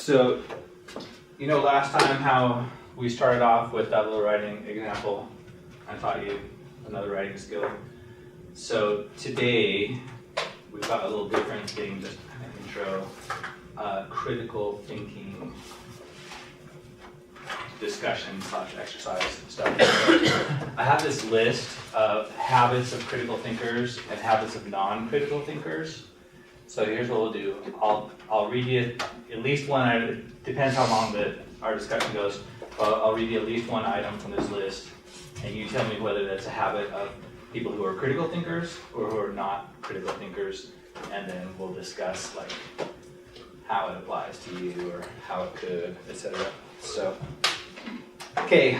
So, you know last time how we started off with that little writing example? I taught you another writing skill. So today, we've got a little different thing, just kind of intro, critical thinking discussion / exercise stuff. I have this list of habits of critical thinkers and habits of non-critical thinkers. So here's what we'll do. I'll read you at least one item. It depends how long our discussion goes. I'll read you at least one item from this list, and you tell me whether that's a habit of people who are critical thinkers or who are not critical thinkers, and then we'll discuss like how it applies to you or how it could, etc. So, okay.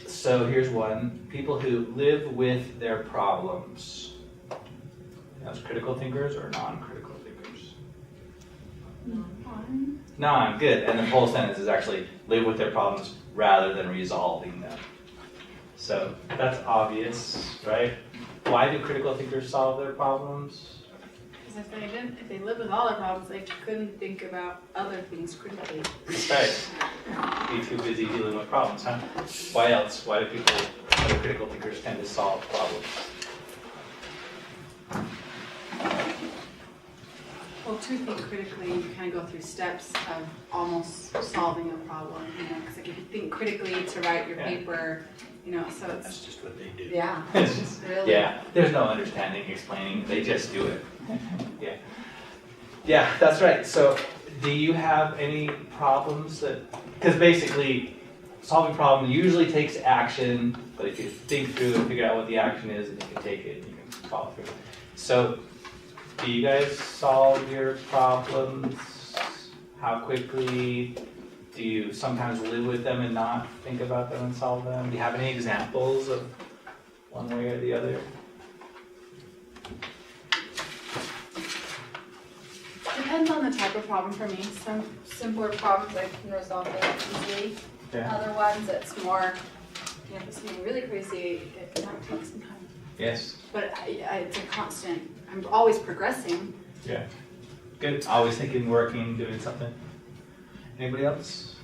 So here's one: people who live with their problems. That's critical thinkers or non-critical thinkers? Non, good. And the whole sentence is actually live with their problems rather than resolving them. So that's obvious, right? Why do critical thinkers solve their problems? Because if they live with all their problems, they couldn't think about other things critically. Right. Be too busy dealing with problems, huh? Why else? Why do critical thinkers tend to solve problems? Well, to think critically, you kind of go through steps of almost solving a problem, because like if you think critically to write your paper, so it's... That's just what they do. Yeah, it's just really... Yeah, there's no understanding, explaining, they just do it. Yeah. Yeah, that's right. So, do you have any problems because basically, solving a problem usually takes action, but if you think through and figure out what the action is, and you can take it, you can follow through. So, do you guys solve your problems? How quickly? Do you sometimes live with them and not think about them and solve them? Do you have any examples of one way or the other? Depends on the type of problem for me. Some simpler problems I can resolve very easily. Yeah. Other ones, it's more, if it's something really crazy, it might take some time. Yes. But it's a constant, I'm always progressing. Yeah. Good. Always thinking, working, doing something. Anybody else?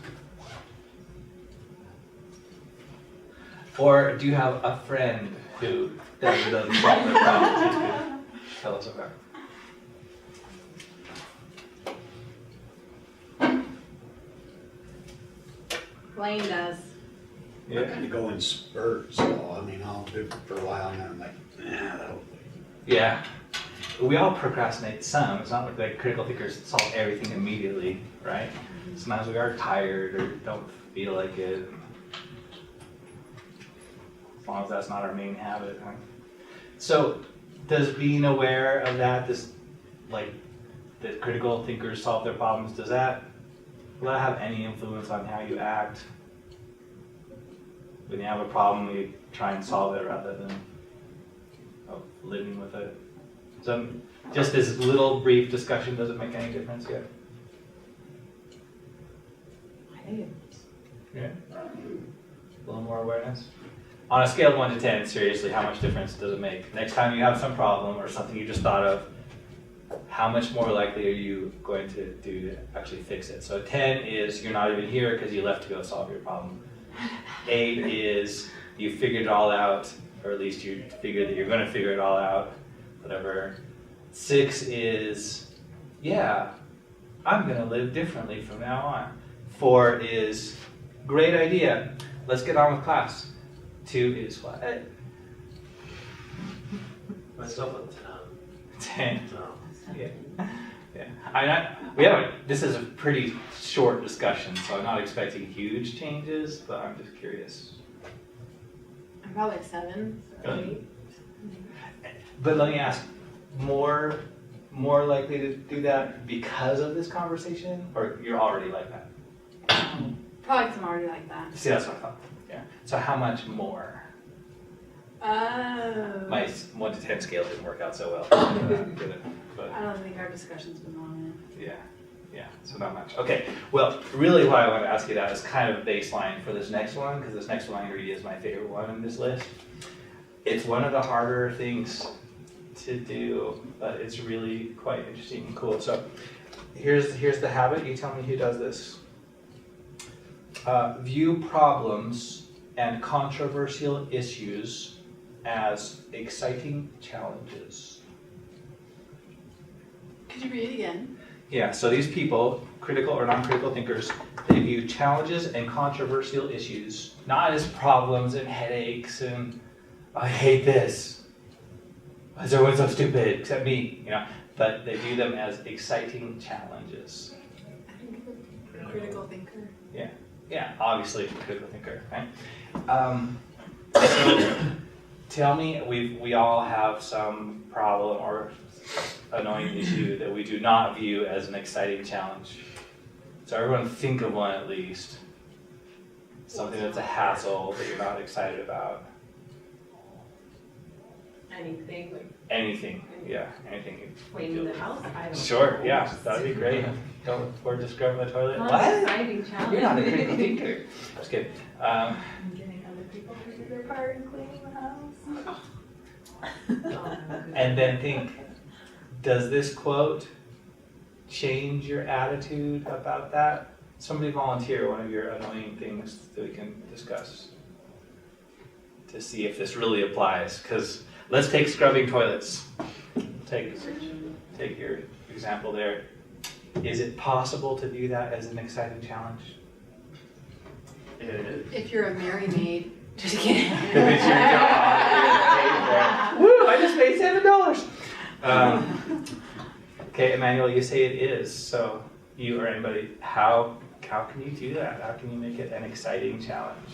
Or do you have a friend who doesn't solve their problems? You could tell us about. Blaine does. I kind of go in spurts, so I mean, I'll do it for a while and then I'm like, that'll wait. Yeah. We all procrastinate some. It's not like critical thinkers solve everything immediately, right? Sometimes we are tired or don't feel like it. As long as that's not our main habit. Huh? So, does being aware of that, that critical thinkers solve their problems, will that have any influence on how you act? When you have a problem, you try and solve it rather than living with it. So, just this little brief discussion doesn't make any difference yet. I think Yeah. A little more awareness. On a scale of 1 to 10, seriously, how much difference does it make? Next time you have some problem or something you just thought of, how much more likely are you going to do to actually fix it? So 10 is you're not even here because you left to go solve your problem. 8 is you figured it all out, or at least you figured that you're going to figure it all out, whatever. 6 is, yeah, I'm going to live differently from now on. 4 is, great idea, let's get on with class. 2 is what? What's up with 10. No. Yeah. This is a pretty short discussion, so I'm not expecting huge changes, but I'm just curious. I'm probably 7, Really? 8. But let me ask, more likely to do that because of this conversation, or you're already like that? Probably because I'm already like that. See, that's what I thought. Yeah. So how much more? My 1 to 10 scale didn't work out so well. But I don't think our discussion's been long enough. yeah, so not much. Okay, well, really why I want to ask you that is kind of baseline for this next one, because this next one I'm going to read is my favorite one in this list. It's one of the harder things to do, but it's really quite interesting and cool. So here's the habit. You tell me who does this. View problems and controversial issues as exciting challenges. Could you read it again? Yeah, so these people, critical or non-critical thinkers, they view challenges and controversial issues not as problems and headaches and I hate this. Why is everyone so stupid except me? You know, but they view them as exciting challenges. I think of a critical thinker. Yeah, obviously a critical thinker, right? So tell me, we all have some problem or annoying issue that we do not view as an exciting challenge. So everyone think of one at least. Something that's a hassle that you're not excited about. Anything like Anything, yeah, anything. you cleaning feel- the house, I don't know. Sure, yeah, that'd be great. Or just scrubbing the toilet. Not What? exciting challenge. You're not a critical thinker. Just kidding. Getting other people to do their part in cleaning the house. And then think, does this quote change your attitude about that? Somebody volunteer one of your annoying things that we can discuss to see if this really applies. Because let's take scrubbing toilets. Take your example there. Is it possible to view that as an exciting challenge? It is. If you're a Mary maid, just kidding. If it's your job, you're getting paid for it. Woo! I just paid $7. Okay, Emmanuel, you say it is. So you or anybody, how can you do that? How can you make it an exciting challenge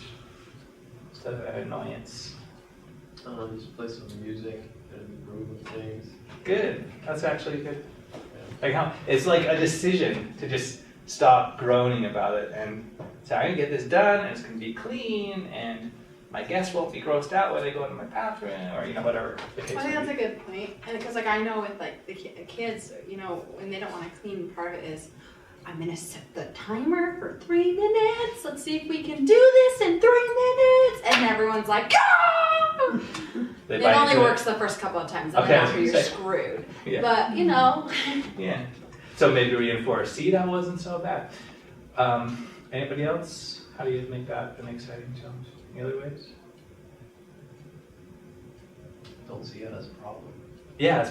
instead of an annoyance? Just play some music and improve things. Good. That's actually good. Like how it's like a decision to just stop groaning about it and say, I'm gonna get this done, and it's gonna be clean, and my guests won't be grossed out when they go into my bathroom, or whatever the case I think may that's be. a good point, and because like I know with like the kids, when they don't want to clean, part of it is I'm gonna set the timer for 3 minutes. Let's see if we can do this in 3 minutes, and everyone's like, go! They It bite only into works the first couple of times, and Okay, then I was after gonna you're say. screwed. Yeah. But Yeah. So maybe reinforce. See, that wasn't so bad. Anybody else? How do you make that an exciting challenge? Any other ways? Don't see it as a problem. Yeah,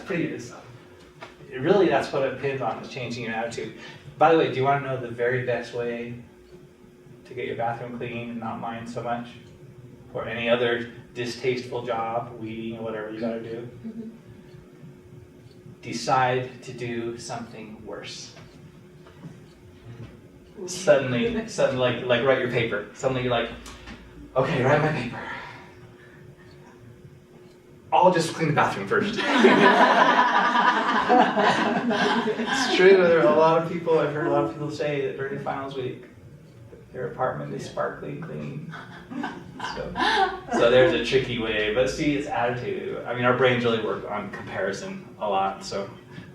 really that's what it depends on, is changing your attitude. By the way, do you want to know the very best way to get your bathroom clean and not mind so much? Or any other distasteful job, weeding or whatever you gotta do? Mhm. Decide to do something worse. Suddenly, like write your paper. Suddenly you're like, okay, write my paper. I'll just clean the bathroom first. It's true. There are a lot of people, I've heard a lot of people say that during finals week, their apartment is sparkling clean. So there's a tricky way, but see, it's attitude. I mean, our brains really work on comparison a lot, so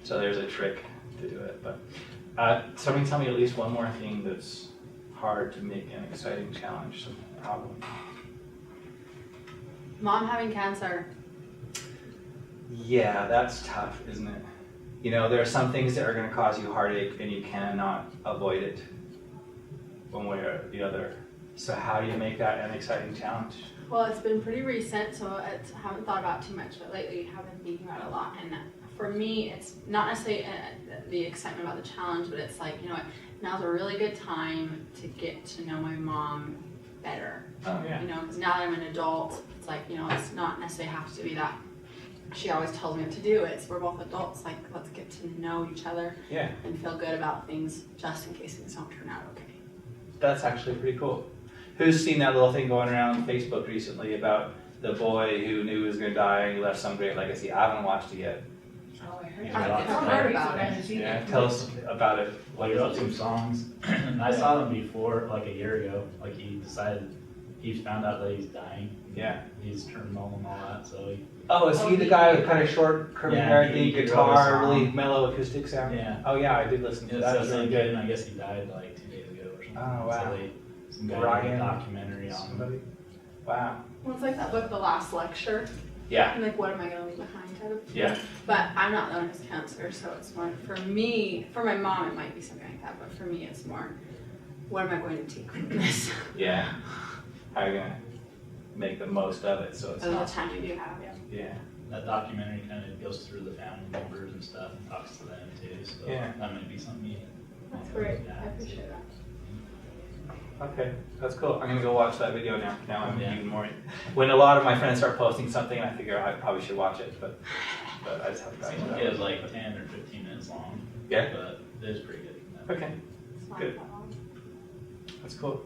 there's a trick to do it. But somebody tell me at least one more thing that's hard to make an exciting challenge, some problem. Mom having cancer. Yeah, that's tough, isn't it? There are some things that are going to cause you heartache and you cannot avoid it one way or the other. So how do you make that an exciting challenge? Well, it's been pretty recent, so I haven't thought about too much, but lately I have been thinking about it a lot. And for me, it's not necessarily the excitement about the challenge, but it's like, now's a really good time to get to know my mom better. Oh, yeah. Because now that I'm an adult, it's like, it's not necessarily have to be that she always tells me what to do. It's we're both adults, like let's get to know each other Yeah, and feel good about things just in case things don't turn out okay. that's actually pretty cool. Who's seen that little thing going around on Facebook recently about the boy who knew he was going to die and he left some great legacy? I haven't watched it yet. Oh, I heard You about it. I've heard about it. Yeah, tell us about it. Like he wrote some songs, and I saw them before, like a year ago. Like he found out that he's dying. Yeah. He's terminal and all that, so Oh, is he the guy with kind of short, curly Yeah, hair, he wrote a guitar, song. really mellow acoustic sound? yeah. Oh yeah, I did listen to It that. says That's really really good, good. and I guess he died like 2 days ago or something. Oh, wow. So some guy did Ryan a documentary on him. Somebody? Wow. Well, it's like that book, The Last Lecture. Yeah, I'm like, what am I gonna leave behind type of thing. yeah, But I'm not known as cancer, so it's more, for me, for my mom, it might be something like that, but for me, it's more, what am I going to take from this? yeah. How are you gonna make the most of it, so it's Of the not, time we do have, yeah. yeah, That documentary kind of goes through the family members and stuff and talks to them too, so Yeah. that might be something you. That's great, I appreciate that. okay, that's cool. I'm gonna go watch that video now. Now I'm Yeah. even more, when a lot of my friends start posting something, I figure I probably should watch it, but I just haven't gotten to It was that. like 10 or 15 minutes long. Yeah? But it was pretty good. Okay, It's not Good. that long. that's cool.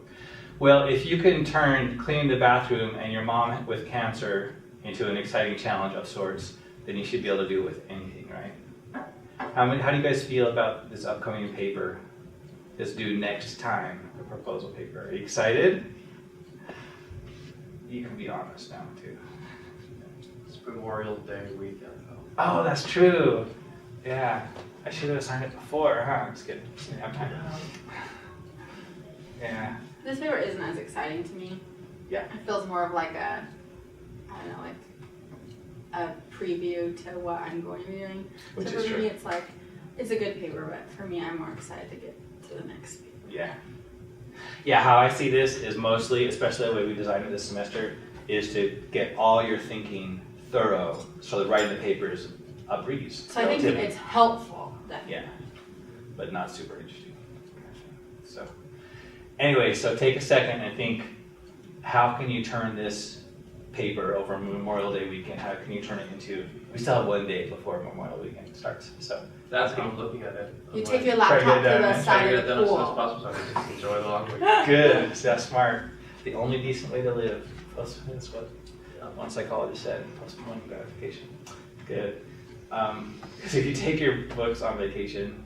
Well, if you can turn cleaning the bathroom and your mom with cancer into an exciting challenge of sorts, then you should be able to do it with anything, right? How do you guys feel about this upcoming paper that's due next time, the proposal paper? Are you excited? You can be honest now, too. It's Memorial Day weekend though. Oh, that's true. Yeah, I should have signed it before, huh? I'm just kidding. I have time. Yeah, This paper isn't as exciting to me. Yeah. It feels more of like a, I don't know, like a preview to what I'm going to be doing. which So is for true. me, it's like, it's a good paper, but for me, I'm more excited to get to the next paper. Yeah. Yeah, how I see this is mostly, especially the way we designed it this semester, is to get all your thinking thorough so that writing the paper is a breeze. So I think relatively. it's helpful that Yeah, but not super interesting. So, anyway, so take a second and think, how can you turn this paper over Memorial Day weekend? How can you turn it into, we still have one day before Memorial weekend starts, so. That's how I'm looking at it. you I'm take like, your try to laptop get to that the in, try to side get of it the done as soon as pool. possible so I can just enjoy the long weekend. Good, that's smart. The only decent way to live. That's what one psychologist said, postponing gratification. Good. Because if you take your books on vacation,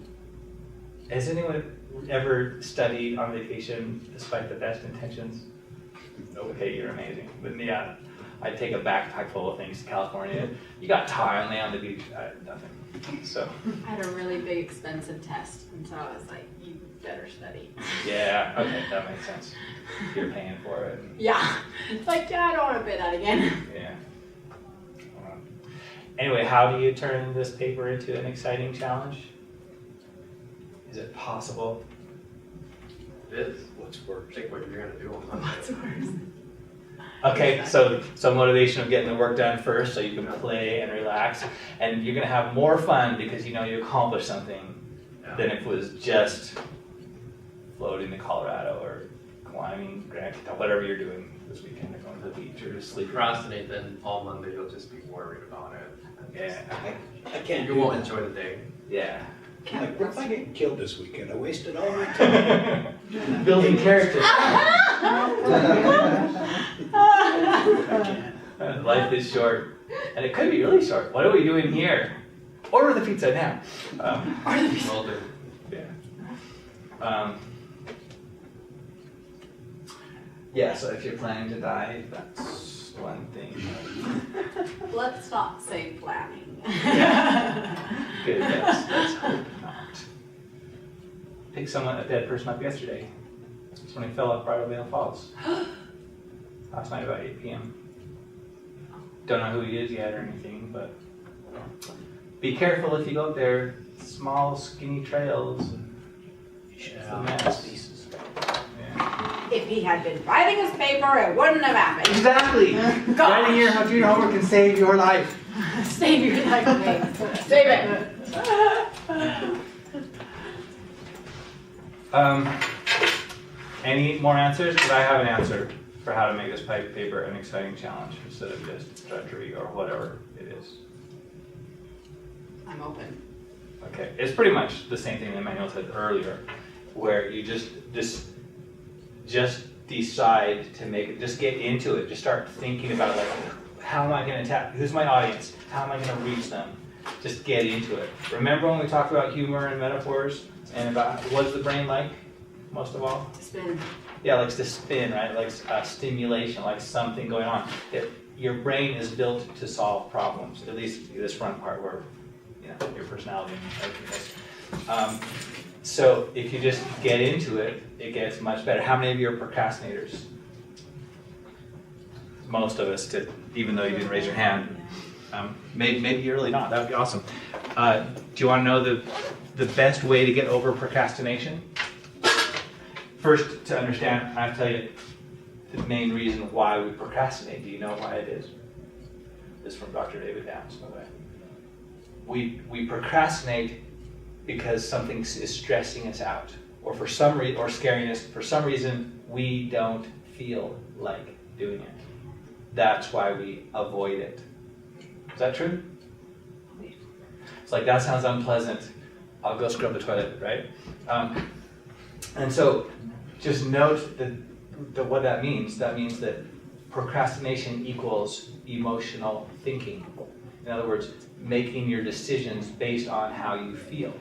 has anyone ever studied on vacation despite the best intentions? Okay, you're amazing. But yeah, I'd take a backpack full of things to California. You got time, lay on the beach, nothing. So, I had a really big expensive test, and so I was like, you better study. yeah, okay, that makes sense. You're paying for it. Yeah, it's like, yeah, I don't want to pay that again. Yeah. Anyway, how do you turn this paper into an exciting challenge? Is it possible? It is. What's worse? Think what you're gonna do on Monday. What's worse? Okay, so motivation of getting the work done first so you can play and relax, and you're gonna have more fun because you know you accomplished something than if it was just floating to Colorado or climbing Grand Teton, whatever you're doing this weekend, or going to the beach or just sleeping. Procrastinate, then all Monday you'll just be worried about it. Yeah, I can't You do won't that. enjoy the day. yeah. Like, what if I get killed this weekend? I wasted all my time. Building character. Life is short, and it could be really short. What are we doing here? Order the pizza now. Well done. Yeah. Yeah, so if you're planning to die, that's one thing. Let's not say planning. Good, let's hope not. Picked someone, a dead person up yesterday. Someone fell off Bridal Falls. Last night about 8 p.m. Don't know who he is yet or anything, but be careful if you go up there. Small, skinny trails. It's a mess. Yeah. If he had been writing his paper, it wouldn't have happened. Exactly. Gosh. Writing your junior homework can save your life. Save your life, babe. Save it. Any more answers? Because I have an answer for how to make this paper an exciting challenge instead of just drudgery or whatever it is. I'm open. Okay, it's pretty much the same thing that Manuel said earlier, where you just decide to make it, just get into it, just start thinking about like, how am I going to tap, who's my audience, how am I going to reach them? Just get into it. Remember when we talked about humor and metaphors and about what's the brain like, most of all? Spin. Yeah, likes to spin, right? Like stimulation, like something going on. Your brain is built to solve problems, at least this front part where, you know, your personality and everything is. So if you just get into it, it gets much better. How many of you are procrastinators? most of us to, even though you didn't raise your hand. Maybe you're really not. That would be awesome. Do you want to know the best way to get over procrastination? First, to understand, I have to tell you the main reason why we procrastinate. Do you know why it is? This is from Dr. David Downs, by the way. We procrastinate because something is stressing us out, or for some reason, or scaring us. For some reason, we don't feel like doing it. That's why we avoid it. Is that true? It's like, that sounds unpleasant. I'll go scrub the toilet, right? And so just note that what that means. That means that procrastination equals emotional thinking. In other words, making your decisions based on how you feel.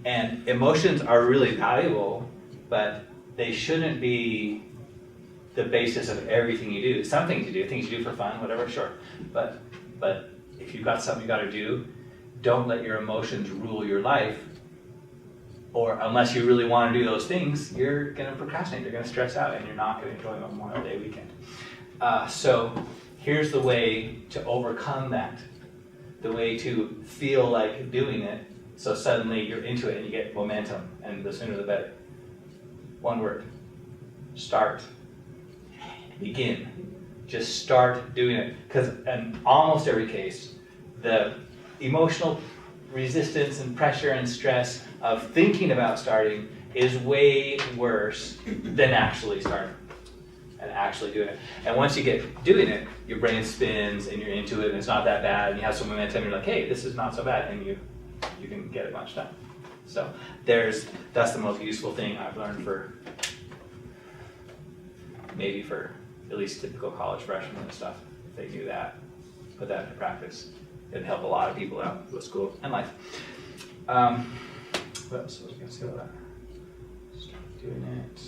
And emotions are really valuable, but they shouldn't be the basis of everything you do. Some things you do, things you do for fun, whatever, sure. But if you've got something you got to do, don't let your emotions rule your life. Or unless you really want to do those things, you're going to procrastinate, you're going to stress out, and you're not going to enjoy Memorial Day weekend. So here's the way to overcome that. The way to feel like doing it, so suddenly you're into it and you get momentum, and the sooner the better. One word: start. Begin. Just start doing it. Because in almost every case, the emotional resistance and pressure and stress of thinking about starting is way worse than actually starting and actually doing it. And once you get doing it, your brain spins and you're into it and it's not that bad and you have some momentum and you're like, hey, this is not so bad, and you can get a bunch done. So that's the most useful thing I've learned for at least typical college freshmen and stuff. If they do that, put that into practice, it'd help a lot of people out with school and life. What else was I going to say about that? Start doing it.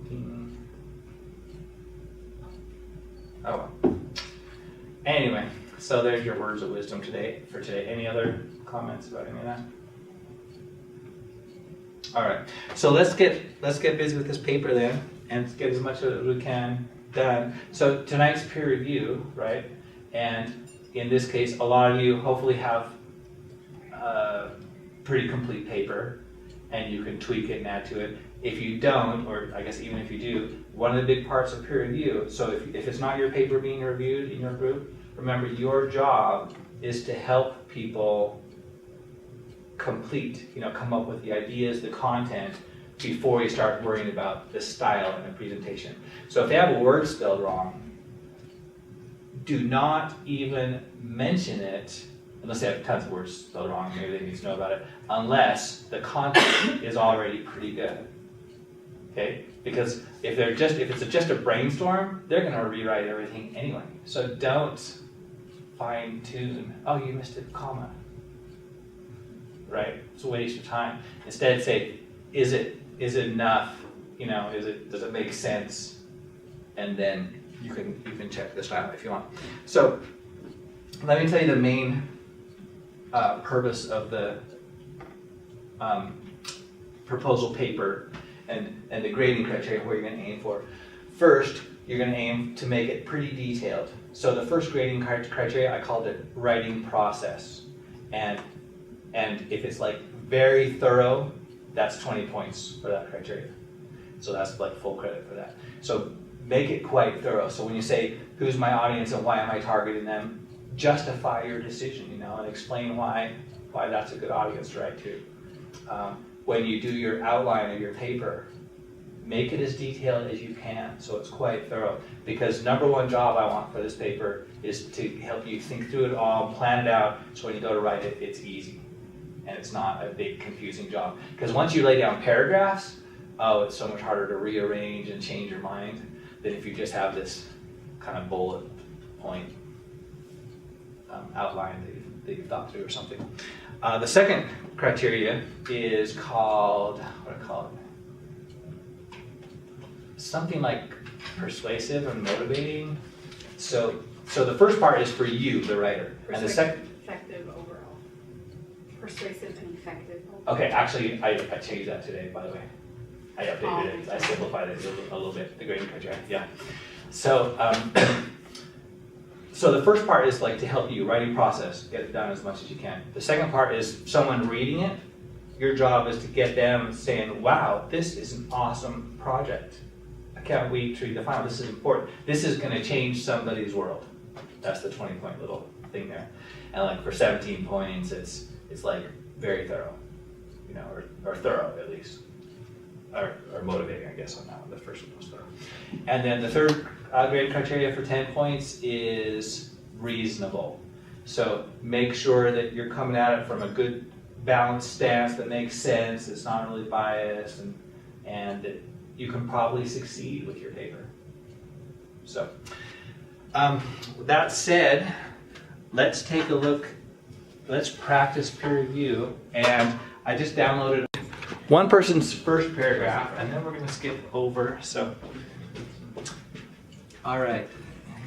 Thinking. Oh well. Anyway, so there's your words of wisdom for today. Any other comments about any of that? All right. So let's get busy with this paper then, and get as much as we can done. So tonight's peer review, right? And in this case, a lot of you hopefully have a pretty complete paper, and you can tweak it and add to it. If you don't, or I guess even if you do, one of the big parts of peer review, so if it's not your paper being reviewed in your group, remember your job is to help people come up with the ideas, the content, before you start worrying about the style and the presentation. So if they have a word spelled wrong, do not even mention it, unless they have tons of words spelled wrong, maybe they need to know about it, unless the content is already pretty good. Okay? Because if it's just a brainstorm, they're going to rewrite everything anyway. So don't fine tune. Oh, you missed a comma. Right? It's a waste of time. Instead, say, is it enough? Does it make sense? And then you can check the style if you want. So let me tell you the main purpose of the proposal paper and the grading criteria, where you're going to aim for. First, you're going to aim to make it pretty detailed. So the first grading criteria, I called it writing process. And if it's like very thorough, that's 20 points for that criteria. So that's like full credit for that. So make it quite thorough. So when you say, who's my audience and why am I targeting them, justify your decision, and explain why that's a good audience to write to. When you do your outline of your paper, make it as detailed as you can so it's quite thorough. Because number one job I want for this paper is to help you think through it all, plan it out, so when you go to write it, it's easy. And it's not a big confusing job. Because once you lay down paragraphs, it's so much harder to rearrange and change your mind than if you just have this kind of bullet point outline that you've thought through or something. The second criteria is called, what do I call it? Something like persuasive and motivating. So the first part is for you, the writer. And the second, effective overall. Persuasive and effective. okay, actually, I changed that today, by the way. I updated it, I simplified it a little bit, the grading criteria, yeah. So, so the first part is like to help you, writing process, get it done as much as you can. The second part is someone reading it. Your job is to get them saying, wow, this is an awesome project. I can't wait to read the final, this is important. This is gonna change somebody's world. That's the 20-point little thing there. And like for 17 points, it's like very thorough, you know, or thorough at least. Or motivating, I guess, on that one. The first one was thorough. And then the third grading criteria for 10 points is reasonable. So make sure that you're coming at it from a good balanced stance that makes sense, it's not really biased, and that you can probably succeed with your paper. So, with that said, let's take a look, let's practice peer review, and I just downloaded one person's first paragraph, and then we're going to skip over. So, all right,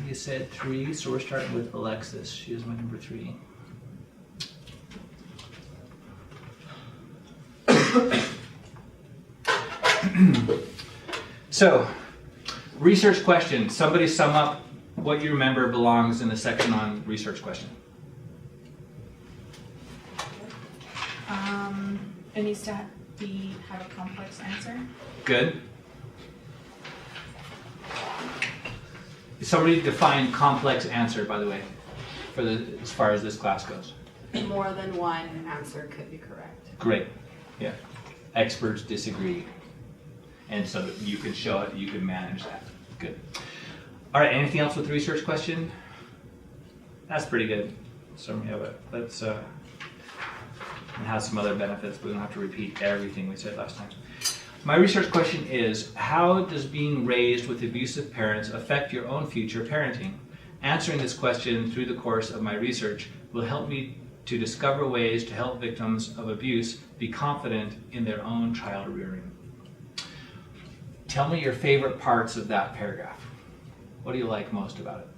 you said 3, so we're starting with Alexis. She is my number 3. So, research question. Somebody sum up what you remember belongs in the section on research question. It needs to have a complex answer. Good. Somebody define complex answer, by the way, for as far as this class goes. More than one answer could be correct. Great. Yeah. Experts disagree. And so you can show it, you can manage that. Good. All right, anything else with the research question? That's pretty good. So yeah, but let's and has some other benefits, but we don't have to repeat everything we said last time. My research question is, how does being raised with abusive parents affect your own future parenting? Answering this question through the course of my research will help me to discover ways to help victims of abuse be confident in their own child rearing. Tell me your favorite parts of that paragraph. What do you like most about it?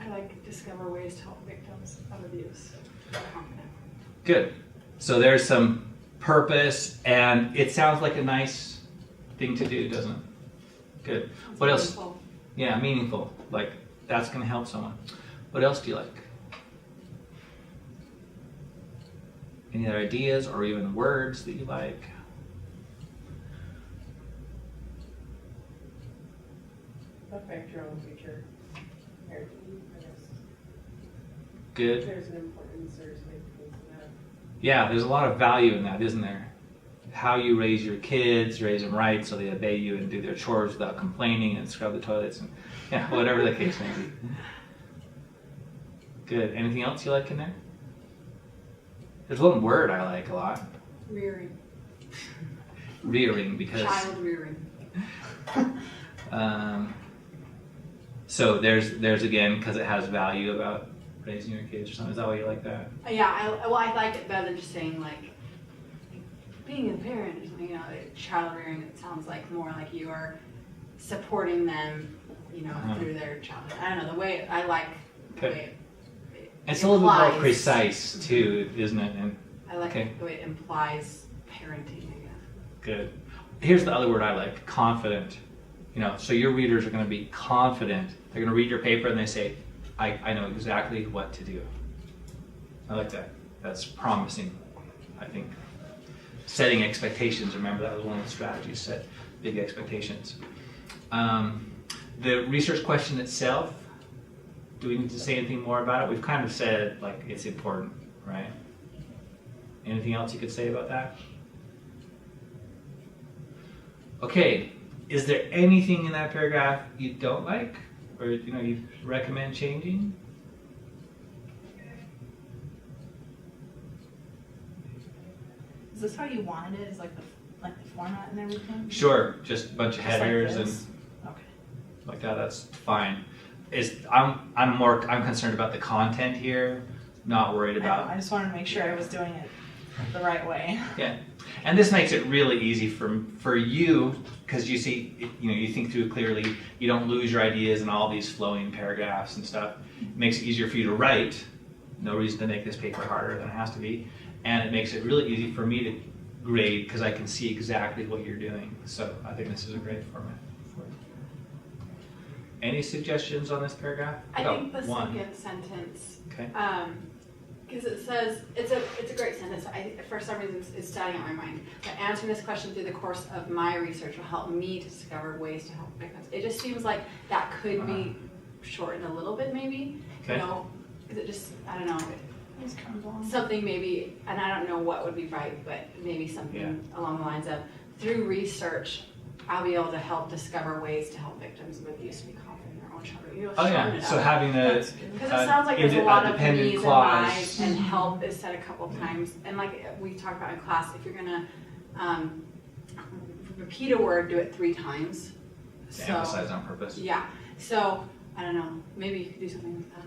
I like discover ways to help victims of abuse. Good. So there's some purpose, and it sounds like a nice thing to do, doesn't it? Good. What else? Yeah, meaningful. Like, that's going to help someone. What else do you like? Any other ideas or even words that you like? Affect your own future parenting, I guess. Good. There's an importance or significance in that. Yeah, there's a lot of value in that, isn't there? How you raise your kids, raise them right so they obey you and do their chores without complaining and scrub the toilets and yeah, whatever the case may be. Good. Anything else you like in there? There's one word I like a lot. Rearing. Rearing, because Child rearing. so there's again, because it has value about raising your kids or something. Is that why you like that? Yeah, I like it better than just saying like being a parent or something, you know, child rearing. It sounds like more like you are supporting them, you know, through their childhood. I don't know, the way I like the way it's a little bit more precise too, isn't it? And I like the way it implies parenting, I guess. good. Here's the other word I like, confident. You know, so your readers are going to be confident. They're going to read your paper and they say, I know exactly what to do. I like that. That's promising, I think. Setting expectations, remember that was one of the strategies, set big expectations. The research question itself, do we need to say anything more about it? We've kind of said, like, it's important, right? Anything else you could say about that? Okay, is there anything in that paragraph you don't like? Or, you know, you recommend changing? Is this how you wanted it? Is like the format and everything? Sure, just a bunch of Just like headers and this? Okay. like that, that's fine. I'm concerned about the content here, not worried about. I just wanted to make sure I was doing it the right way. Yeah, and this makes it really easy for you, because you see, you think through it clearly, you don't lose your ideas in all these flowing paragraphs and stuff. It makes it easier for you to write. No reason to make this paper harder than it has to be. And it makes it really easy for me to grade because I can see exactly what you're doing. So I think this is a great format for it. Any suggestions on this paragraph? I think the one. second sentence, Okay. because it says, it's a great sentence. For some reason, it's standing out in my mind. But answering this question through the course of my research will help me to discover ways to help victims. It just seems like that could be shortened a little bit, maybe. Okay. You know, because it just, I don't know, Just comes along. something maybe, and I don't know what would be right, but maybe something along the lines of, through research, I'll be able to help discover ways to help victims of abuse be confident in their own children. You know, Oh shorten yeah. it So up. having a Because it sounds like there's a lot of dependent needs and clause. whys, and help is said a couple times. And like we talked about in class, if you're gonna repeat a word, do it 3 times. To emphasize on purpose. Yeah. So I don't know. Maybe you could do something like that.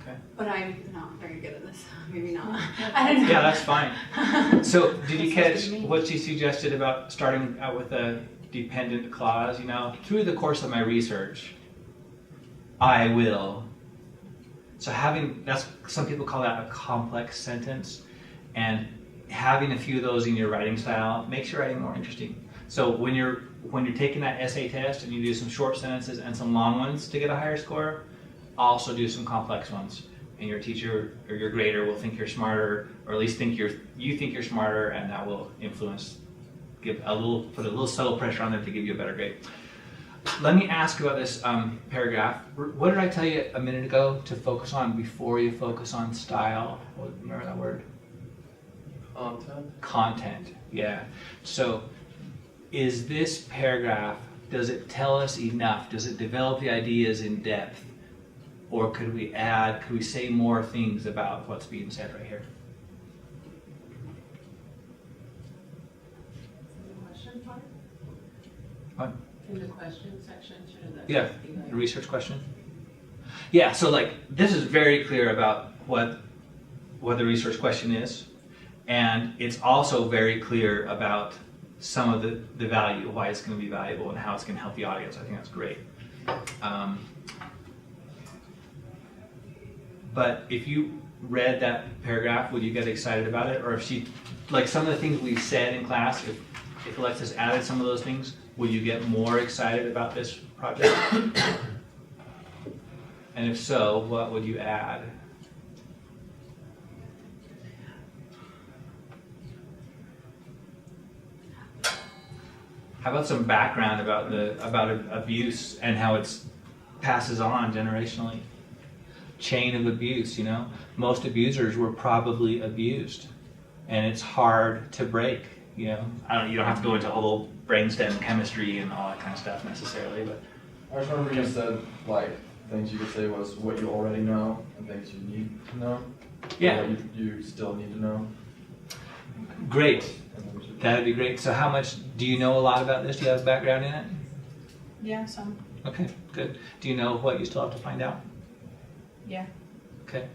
Okay. But I'm not very good at this. Maybe not. I don't know. Yeah, that's fine. So did you That catch sounds good to me. what she suggested about starting out with a dependent clause? Through the course of my research, I will. So that's, some people call that a complex sentence, and having a few of those in your writing style makes your writing more interesting. So when you're taking that essay test and you do some short sentences and some long ones to get a higher score, also do some complex ones. And your teacher or your grader will think you're smarter, or at least you think you're smarter, and that will influence, put a little subtle pressure on them to give you a better grade. Let me ask about this paragraph. What did I tell you a minute ago to focus on before you focus on style? Remember that word? Content, yeah. So is this paragraph, does it tell us enough? Does it develop the ideas in depth? Or could we say more things about what's being said right here? Question part? What? In the question section, should that? Yeah, be like- the research question. Yeah, so like this is very clear about what the research question is, and it's also very clear about some of the value, why it's going to be valuable, and how it's going to help the audience. I think that's great. But if you read that paragraph, would you get excited about it? Or if like some of the things we've said in class, if Alexis added some of those things, would you get more excited about this project? And if so, what would you add? How about some background about abuse and how it passes on generationally? Chain of abuse, most abusers were probably abused, and it's hard to break. You don't have to go into a whole brainstem chemistry and all that kind of stuff necessarily, but I just remember you said, like, things you could say was what you already know and things you need to know. yeah, What you still need to know. great. And then we should- That'd be great. So how much, do you know a lot about this? Do you have a background in it? Yeah, some. Okay, good. Do you know what you still have to find out? Yeah. Okay.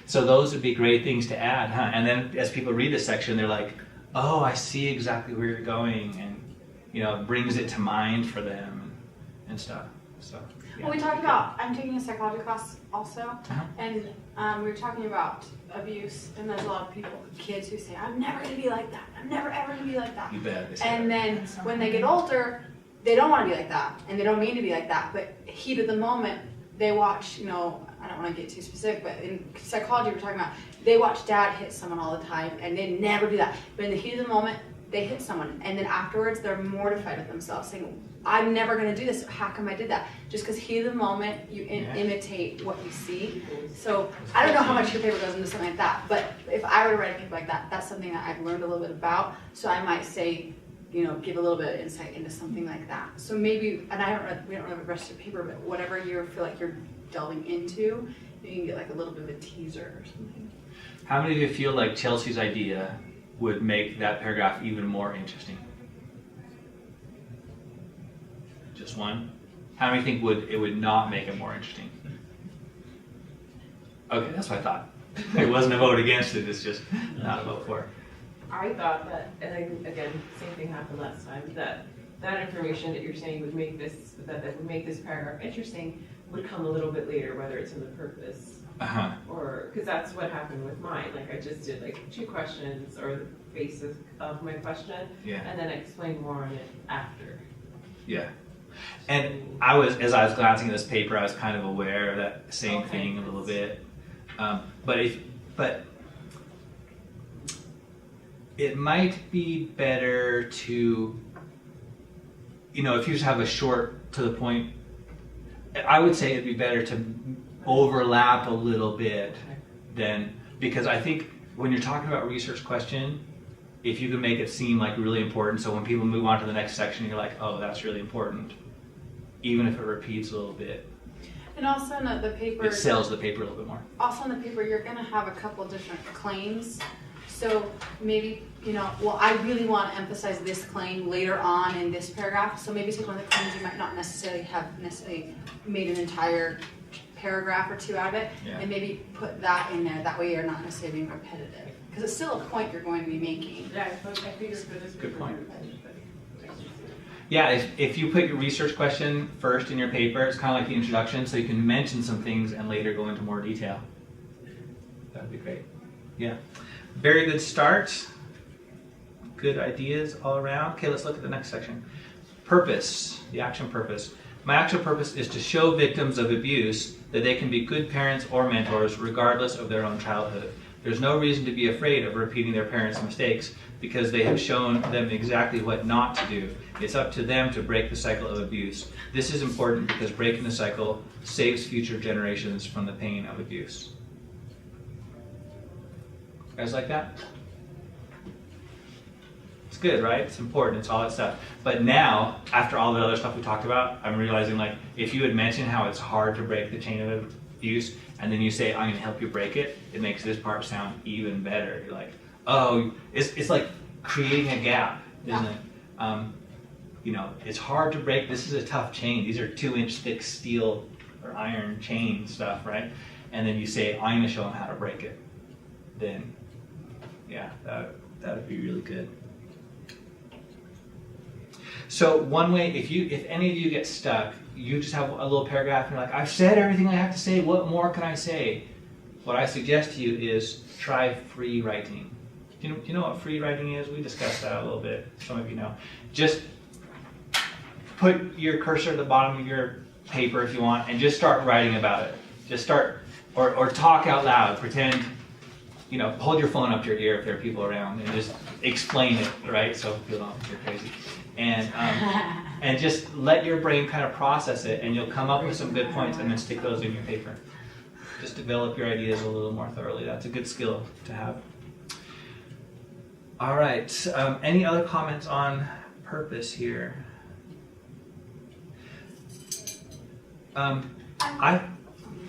So those would be great things to add, huh? And then as people read this section, they're like, oh, I see exactly where you're going, and it brings it to mind for them and stuff. So yeah. Well, we talked about, I'm taking a psychology class also, Uh-huh. and we were talking about abuse, and there's a lot of kids who say, I'm never going to be like that. I'm never ever going to be like that. You bet. They say And that. then when they get older, they don't want to be like that, and they don't mean to be like that, but heat of the moment, they watch, I don't want to get too specific, but in psychology we're talking about, they watch dad hit someone all the time, and they never do that. But in the heat of the moment, they hit someone, and then afterwards they're mortified with themselves, saying, I'm never going to do this. How come I did that? Just because heat of the moment, you imitate what you see. So I don't know how much your paper goes into something like that, but if I were to write a paper like that, that's something that I've learned a little bit about. So I might say, give a little bit of insight into something like that. So maybe, and we don't have the rest of the paper, but whatever you feel like you're delving into, you can get like a little bit of a teaser or something. How many of you feel like Chelsea's idea would make that paragraph even more interesting? Just one? How many think it would not make it more interesting? Okay, that's what I thought. It wasn't a vote against it, it's just not a vote for it. I thought that, and then again, same thing happened last time, that information that you're saying would make this, that would make this paragraph interesting would come a little bit later, whether it's in the purpose Uh-huh. or, because that's what happened with mine. Like I just did like 2 questions or the basis of my question, Yeah. and then I explained more on it after. Yeah. And as I was glancing at this paper, I was kind of aware of that same Okay. thing a little bit. But it might be better to, if you just have a short to the point, I would say it'd be better to overlap a little bit because I think when you're talking about research question, if you can make it seem like really important, so when people move on to the next section, you're like, oh, that's really important, even if it repeats a little bit. And also in the paper, It sells the paper a little bit more. also in the paper, you're gonna have a couple different claims. So maybe, I really want to emphasize this claim later on in this paragraph. So maybe take one of the claims you might not necessarily have made an entire paragraph or 2 out of it, Yeah. and maybe put that in there. That way you're not necessarily being repetitive. Because it's still a point you're going to be making. Yeah, I figured for this. Good point. Yeah, if you put your research question first in your paper, it's kind of like the introduction, so you can mention some things and later go into more detail. That would be great. Yeah. Very good start. Good ideas all around. Okay, let's look at the next section. Purpose, the action purpose. My action purpose is to show victims of abuse that they can be good parents or mentors regardless of their own childhood. There's no reason to be afraid of repeating their parents' mistakes because they have shown them exactly what not to do. It's up to them to break the cycle of abuse. This is important because breaking the cycle saves future generations from the pain of abuse. You guys like that? It's good, right? It's important, it's all that stuff. But now, after all the other stuff we talked about, I'm realizing if you had mentioned how it's hard to break the chain of abuse, and then you say, I'm gonna help you break it, it makes this part sound even better. You're like, oh, it's like creating a gap, isn't it? It's hard to break, this is a tough chain. These are 2-inch thick steel or iron chain stuff, right? And then you say, I'm gonna show them how to break it. Then, yeah, that would be really good. So one way, if any of you get stuck, you just have a little paragraph and you're like, I've said everything I have to say, what more can I say? What I suggest to you is try free writing. Do you know what free writing is? We discussed that a little bit, some of you know. Just put your cursor at the bottom of your paper if you want and just start writing about it. Just start, or talk out loud, pretend, hold your phone up to your ear if there are people around and just explain it, right? So people don't think you're crazy. And just let your brain kind of process it, and you'll come up with some good points, and then stick those in your paper. Just develop your ideas a little more thoroughly. That's a good skill to have. All right. Any other comments on purpose here?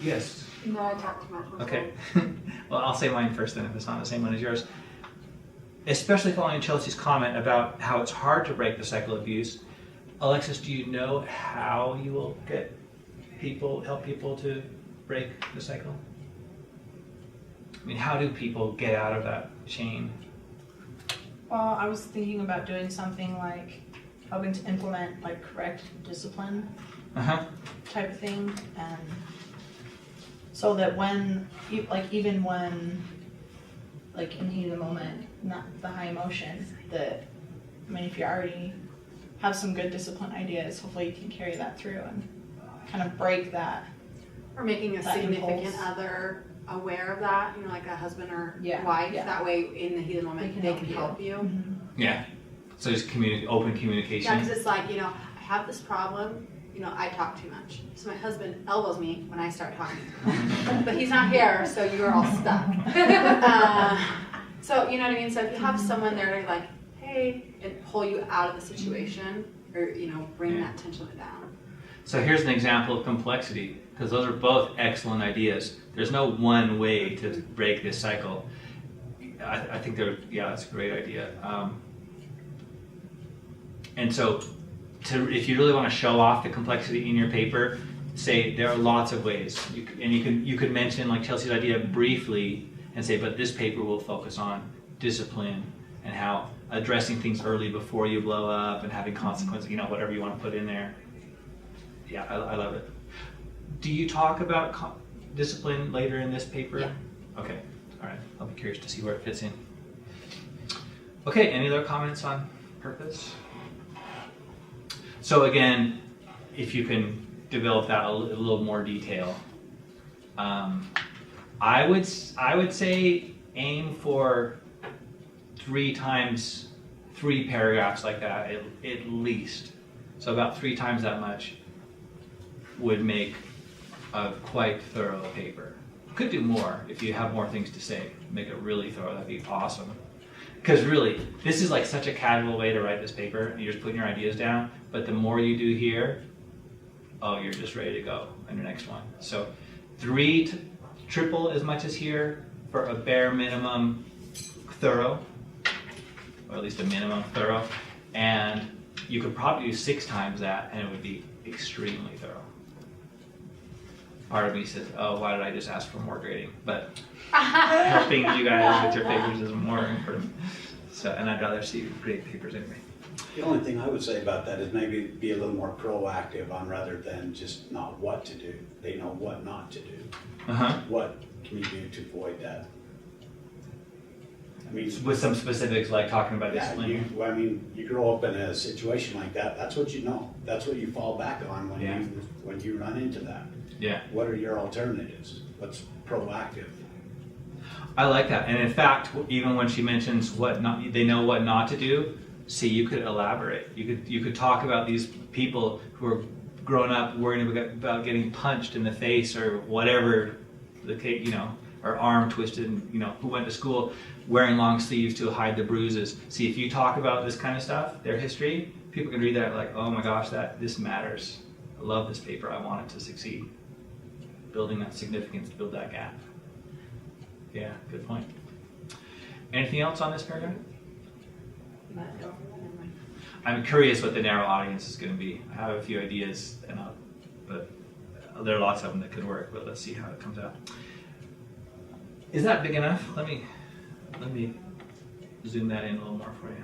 Yes. No, I talked too much. Okay. Well, I'll say mine first then if it's not the same one as yours. Especially following Chelsea's comment about how it's hard to break the cycle of abuse. Alexis, do you know how you will help people to break the cycle? I mean, how do people get out of that chain? Well, I was thinking about doing something like helping to implement correct discipline Uh-huh. type of thing, and so that even when in the heat of the moment, not the high emotion, if you already have some good discipline ideas, hopefully you can carry that through and kind of break that. Or making a that significant impulse. other aware of that, like a husband or Yeah, wife. yeah. That way, in the heat of the moment, they can help you. Mhm. Yeah. So just open communication. Yeah, because it's I have this problem. I talk too much. So my husband elbows me when I start talking. But he's not here, so you are all stuck. So, you know what I mean? So if you have someone there to hey, and pull you out of the situation, or, bring that tension down. So here's an example of complexity, because those are both excellent ideas. There's no one way to break this cycle. I think that's a great idea. And so if you really want to show off the complexity in your paper, say there are lots of ways. You could mention Chelsea's idea briefly and say, but this paper will focus on discipline, and how addressing things early before you blow up and having consequences, whatever you want to put in there. Yeah, I love it. Do you talk about discipline later in this paper? Yeah. Okay, all right. I'll be curious to see where it fits in. Okay, any other comments on purpose? So again, if you can develop that a little more detail, I would say aim for 3 times 3 paragraphs like that at least. So about 3 times that much would make a quite thorough paper. Could do more if you have more things to say. Make it really thorough. That'd be awesome. Because really, this is like such a casual way to write this paper, and you're just putting your ideas down. But the more you do here, you're just ready to go on your next one. So 3 triple as much as here for a bare minimum thorough, or at least a minimum thorough. And you could probably do 6 times that, and it would be extremely thorough. Part of me says, why did I just ask for more grading? But helping you guys with your papers is more important. So, and I'd rather see great papers anyway. The only thing I would say about that is maybe be a little more proactive on rather than just not what to do. They know what not to do. What can you do to avoid that? I mean, With some specifics like talking about yeah, discipline. you grow up in a situation like that. That's what you know. That's what you fall back on when you run into that. Yeah. What are your alternatives? What's proactive? I like that. And in fact, even when she mentions they know what not to do, see, you could elaborate. You could talk about these people who are growing up worrying about getting punched in the face or whatever, or arm twisted, who went to school wearing long sleeves to hide the bruises. See, if you talk about this kind of stuff, their history, people can read that like, oh my gosh, this matters. I love this paper. I want it to succeed. Building that significance to build that gap. Yeah, good point. Anything else on this paragraph? I'm curious what the narrow audience is going to be. I have a few ideas, but there are lots of them that could work. But let's see how it comes out. Is that big enough? Let me zoom that in a little more for you.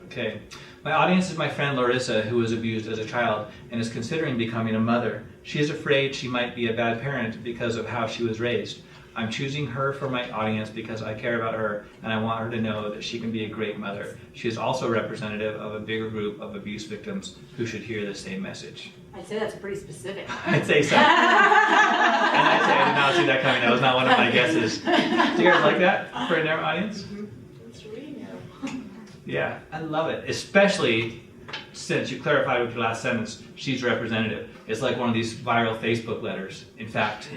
Okay. My audience is my friend Larissa, who was abused as a child and is considering becoming a mother. She is afraid she might be a bad parent because of how she was raised. I'm choosing her for my audience because I care about her and I want her to know that she can be a great mother. She is also representative of a bigger group of abuse victims who should hear the same message. I'd say that's pretty specific. I'd say so. And I'd say I did not see that coming. That was not one of my guesses. Do you guys like that for a narrow audience? It's really narrow. Yeah, I love it. Especially since you clarified with your last sentence, she's representative. It's like one of these viral Facebook letters. In fact,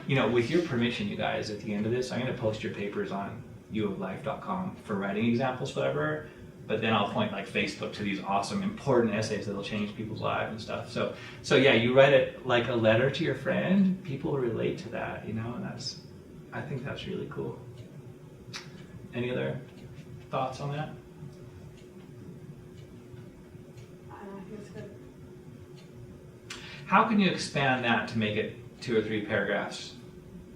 with your permission, you guys, at the end of this, I'm going to post your papers on uoflife.com for writing examples, whatever. But then I'll point like Facebook to these awesome, important essays that'll change people's lives and stuff. So yeah, you write it like a letter to your friend. People will relate to that, and I think that's really cool. Any other thoughts on that? I think it's good. How can you expand that to make it 2 or 3 paragraphs?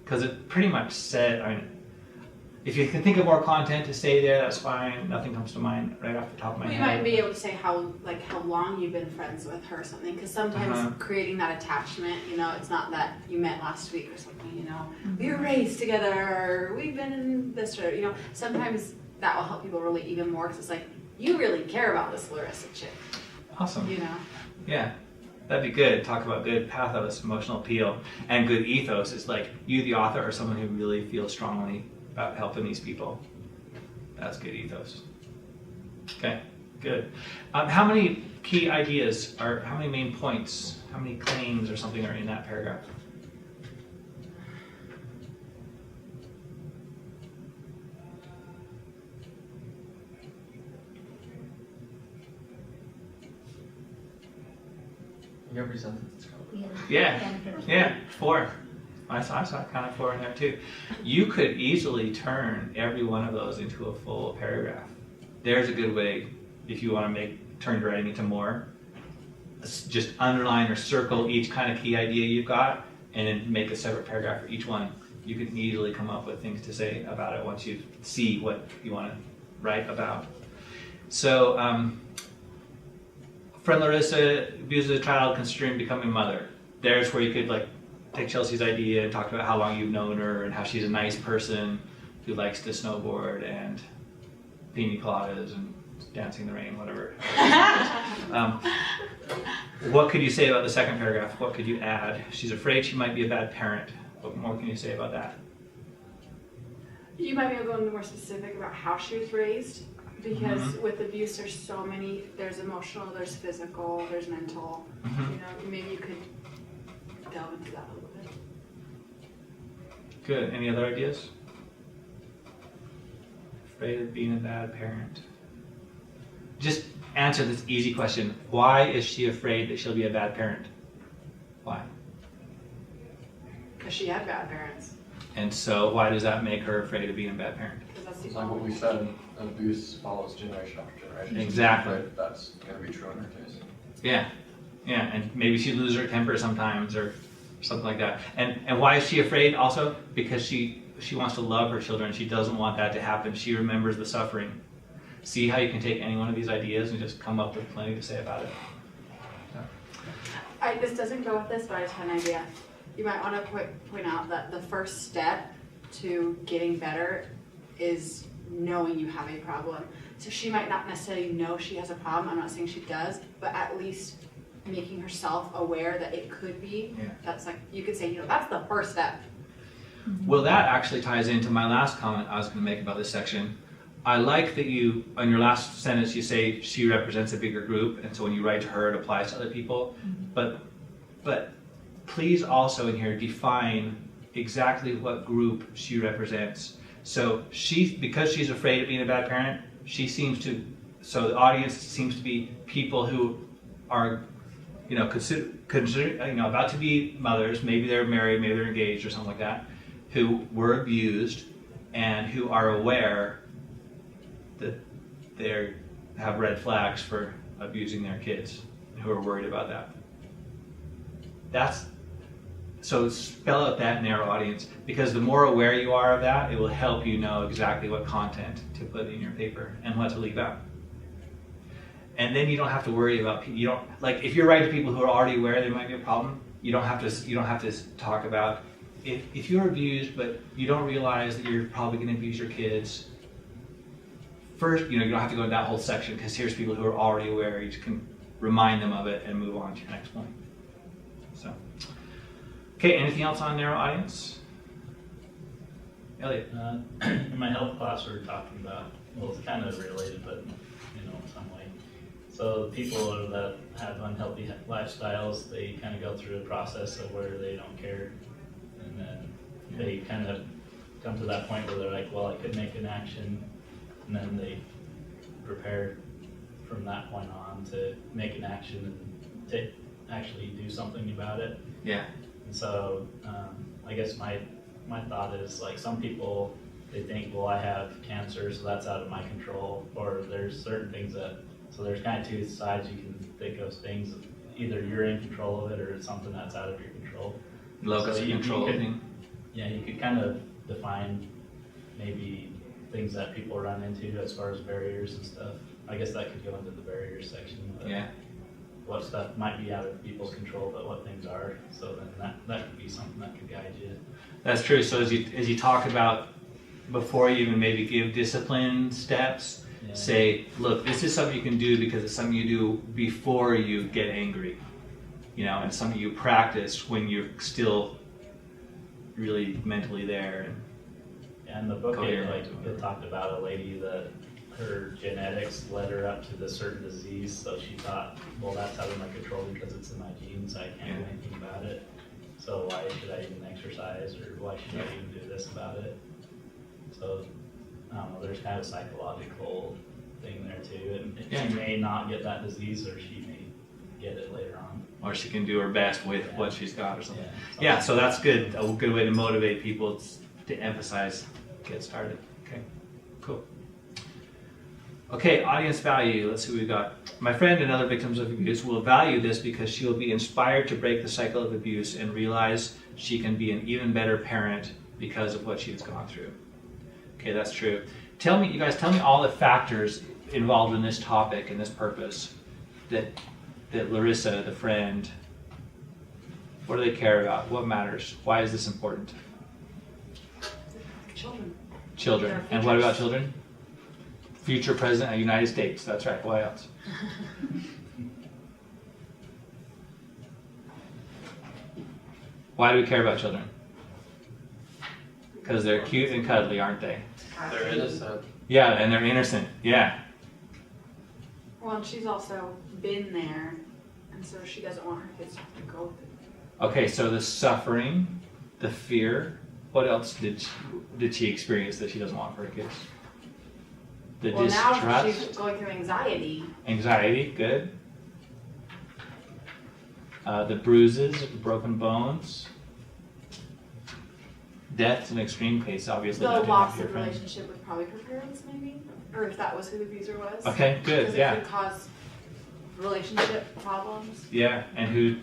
Because it pretty much said, if you can think of more content to say there, that's fine. Nothing comes to mind right off the top of my You head. might be able to say how long you've been friends with her or something, because sometimes creating that attachment, it's not that you met last week or something, we were raised together, or we've been in this, or, sometimes that will help people relate even more, because it's like, you really care about this Larissa chick, Awesome. Yeah. That'd be good. Talk about good pathos, emotional appeal, and good ethos. It's like you, the author, are someone who really feels strongly about helping these people. That's good ethos. Okay, good. How many key ideas how many main points, how many claims or something are in that paragraph? Every sentence is covered. Yeah, 4. I saw kind of 4 in there too. You could easily turn every one of those into a full paragraph. There's a good way if you want to turn your writing into more. just underline or circle each kind of key idea you've got, and then make a separate paragraph for each one. You can easily come up with things to say about it once you see what you want to write about. So, friend Larissa abuses a child considering becoming a mother. There's where you could like take Chelsea's idea and talk about how long you've known her and how she's a nice person who likes to snowboard and pina coladas and dancing in the rain, whatever. What could you say about the second paragraph? What could you add? She's afraid she might be a bad parent. What more can you say about that? You might be able to go into more specific about how she was raised, because with abuse there's so many, there's emotional, there's physical, there's mental, you know, maybe you could delve into that a little bit. Good. Any other ideas? Afraid of being a bad parent. Just answer this easy question. Why is she afraid that she'll be a bad parent? Why? Because she had bad parents. And so why does that make her afraid of being a bad parent? Because that's It's the like what only. we said, abuse follows generation after generation. Exactly. Right? That's gonna be true in her case. Yeah. Yeah, and maybe she loses her temper sometimes or something like that. And why is she afraid also? Because she wants to love her children. She doesn't want that to happen. She remembers the suffering. See how you can take any one of these ideas and just come up with plenty to say about it. This doesn't go with this, but I just had an idea. You might want to point out that the first step to getting better is knowing you have a problem. So she might not necessarily know she has a problem. I'm not saying she does, but at least making herself aware that it could be. Yeah. That's like, you could say, you know, that's the first step. Well, that actually ties into my last comment I was going to make about this section. I like that you, on your last sentence, you say she represents a bigger group, and so when you write to her, it applies to other people. But please also in here define exactly what group she represents. So because she's afraid of being a bad parent, so the audience seems to be people who are, you know, consider, you know, about to be mothers, maybe they're married, maybe they're engaged or something like that, who were abused and who are aware that they have red flags for abusing their kids, who are worried about that. So spell out that narrow audience, because the more aware you are of that, it will help you know exactly what content to put in your paper and what to leave out. And then you don't have to worry about, you don't, like if you're writing to people who are already aware there might be a problem, you don't have to talk about, if you're abused but you don't realize that you're probably going to abuse your kids, first, you know, you don't have to go into that whole section, because here's people who are already aware. You just can remind them of it and move on to your next point. So, okay, anything else on narrow audience? Elliot? In my health class, we were talking about, well, it's kind of related, but you know, in some way. So people that have unhealthy lifestyles, they kind of go through a process of where they don't care, and then they kind of come to that point where they're like, well, I could make an action, and then they prepare from that point on to make an action and to actually do something about it. Yeah. And so I guess my thought is, like, some people, they think, well, I have cancer, so that's out of my control, or there's certain things so there's kind of two sides. You can think of things, either you're in control of it or it's something that's out of your control. Locus So of you control could- thing. Yeah, you could kind of define maybe things that people run into as far as barriers and stuff. I guess that could go into the barriers section. But Yeah. what stuff might be out of people's control, but what things are. So then that could be something that could guide you. That's true. So as you talk about, before you even maybe give discipline steps, Yeah. say, look, this is something you can do because it's something you do before you get angry, you know, and something you practice when you're still really mentally there. And the book, Coherent. it talked about a lady that her genetics led her up to this certain disease, so she thought, well, that's out of my control because it's in my genes, I can't do anything about it. So why should I even exercise, or why should I even do this about it? So, I don't know, there's kind of a psychological thing there too, and she may not get that disease, or she may get it later on. Or she can do her best with what she's got or something. Yeah, Yeah, so that's good. A good way to motivate people to emphasize, get started. Okay, cool. Okay, audience value. Let's see what we got. My friend and other victims of abuse will value this because she will be inspired to break the cycle of abuse and realize she can be an even better parent because of what she has gone through. Okay, that's true. You guys tell me all the factors involved in this topic and this purpose that Larissa, the friend, what do they care about? What matters? Why is this important? Children. Children. Their And what about futures. children? Future president of the United States. That's right. Why else? Why do we care about children? Because they're cute and cuddly, aren't they? They're innocent. Yeah, and they're innocent. Yeah. Well, and she's also been there, and so she doesn't want her kids to have to go through it. Okay, so the suffering, the fear, what else did she experience that she doesn't want for her kids? The Well, now distrust, she's going through anxiety. anxiety, good. The bruises, broken bones. Death's an extreme case, obviously. The that didn't loss happen to of your friend. relationship with probably her parents, maybe, or if that was who the abuser was. Okay, good, Because yeah. it could cause relationship problems. Yeah, and who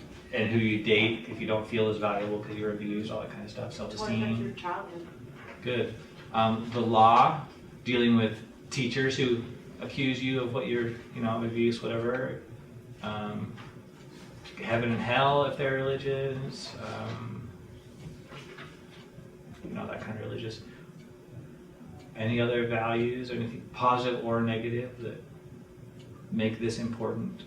you date if you don't feel as valuable because you're abused, all that kind of stuff, To affect self-esteem. your childhood. Good. The law, dealing with teachers who accuse you of what you're, abuse, whatever. Heaven and hell if they're religious. That kind of religious. Any other values or anything positive or negative that make this important?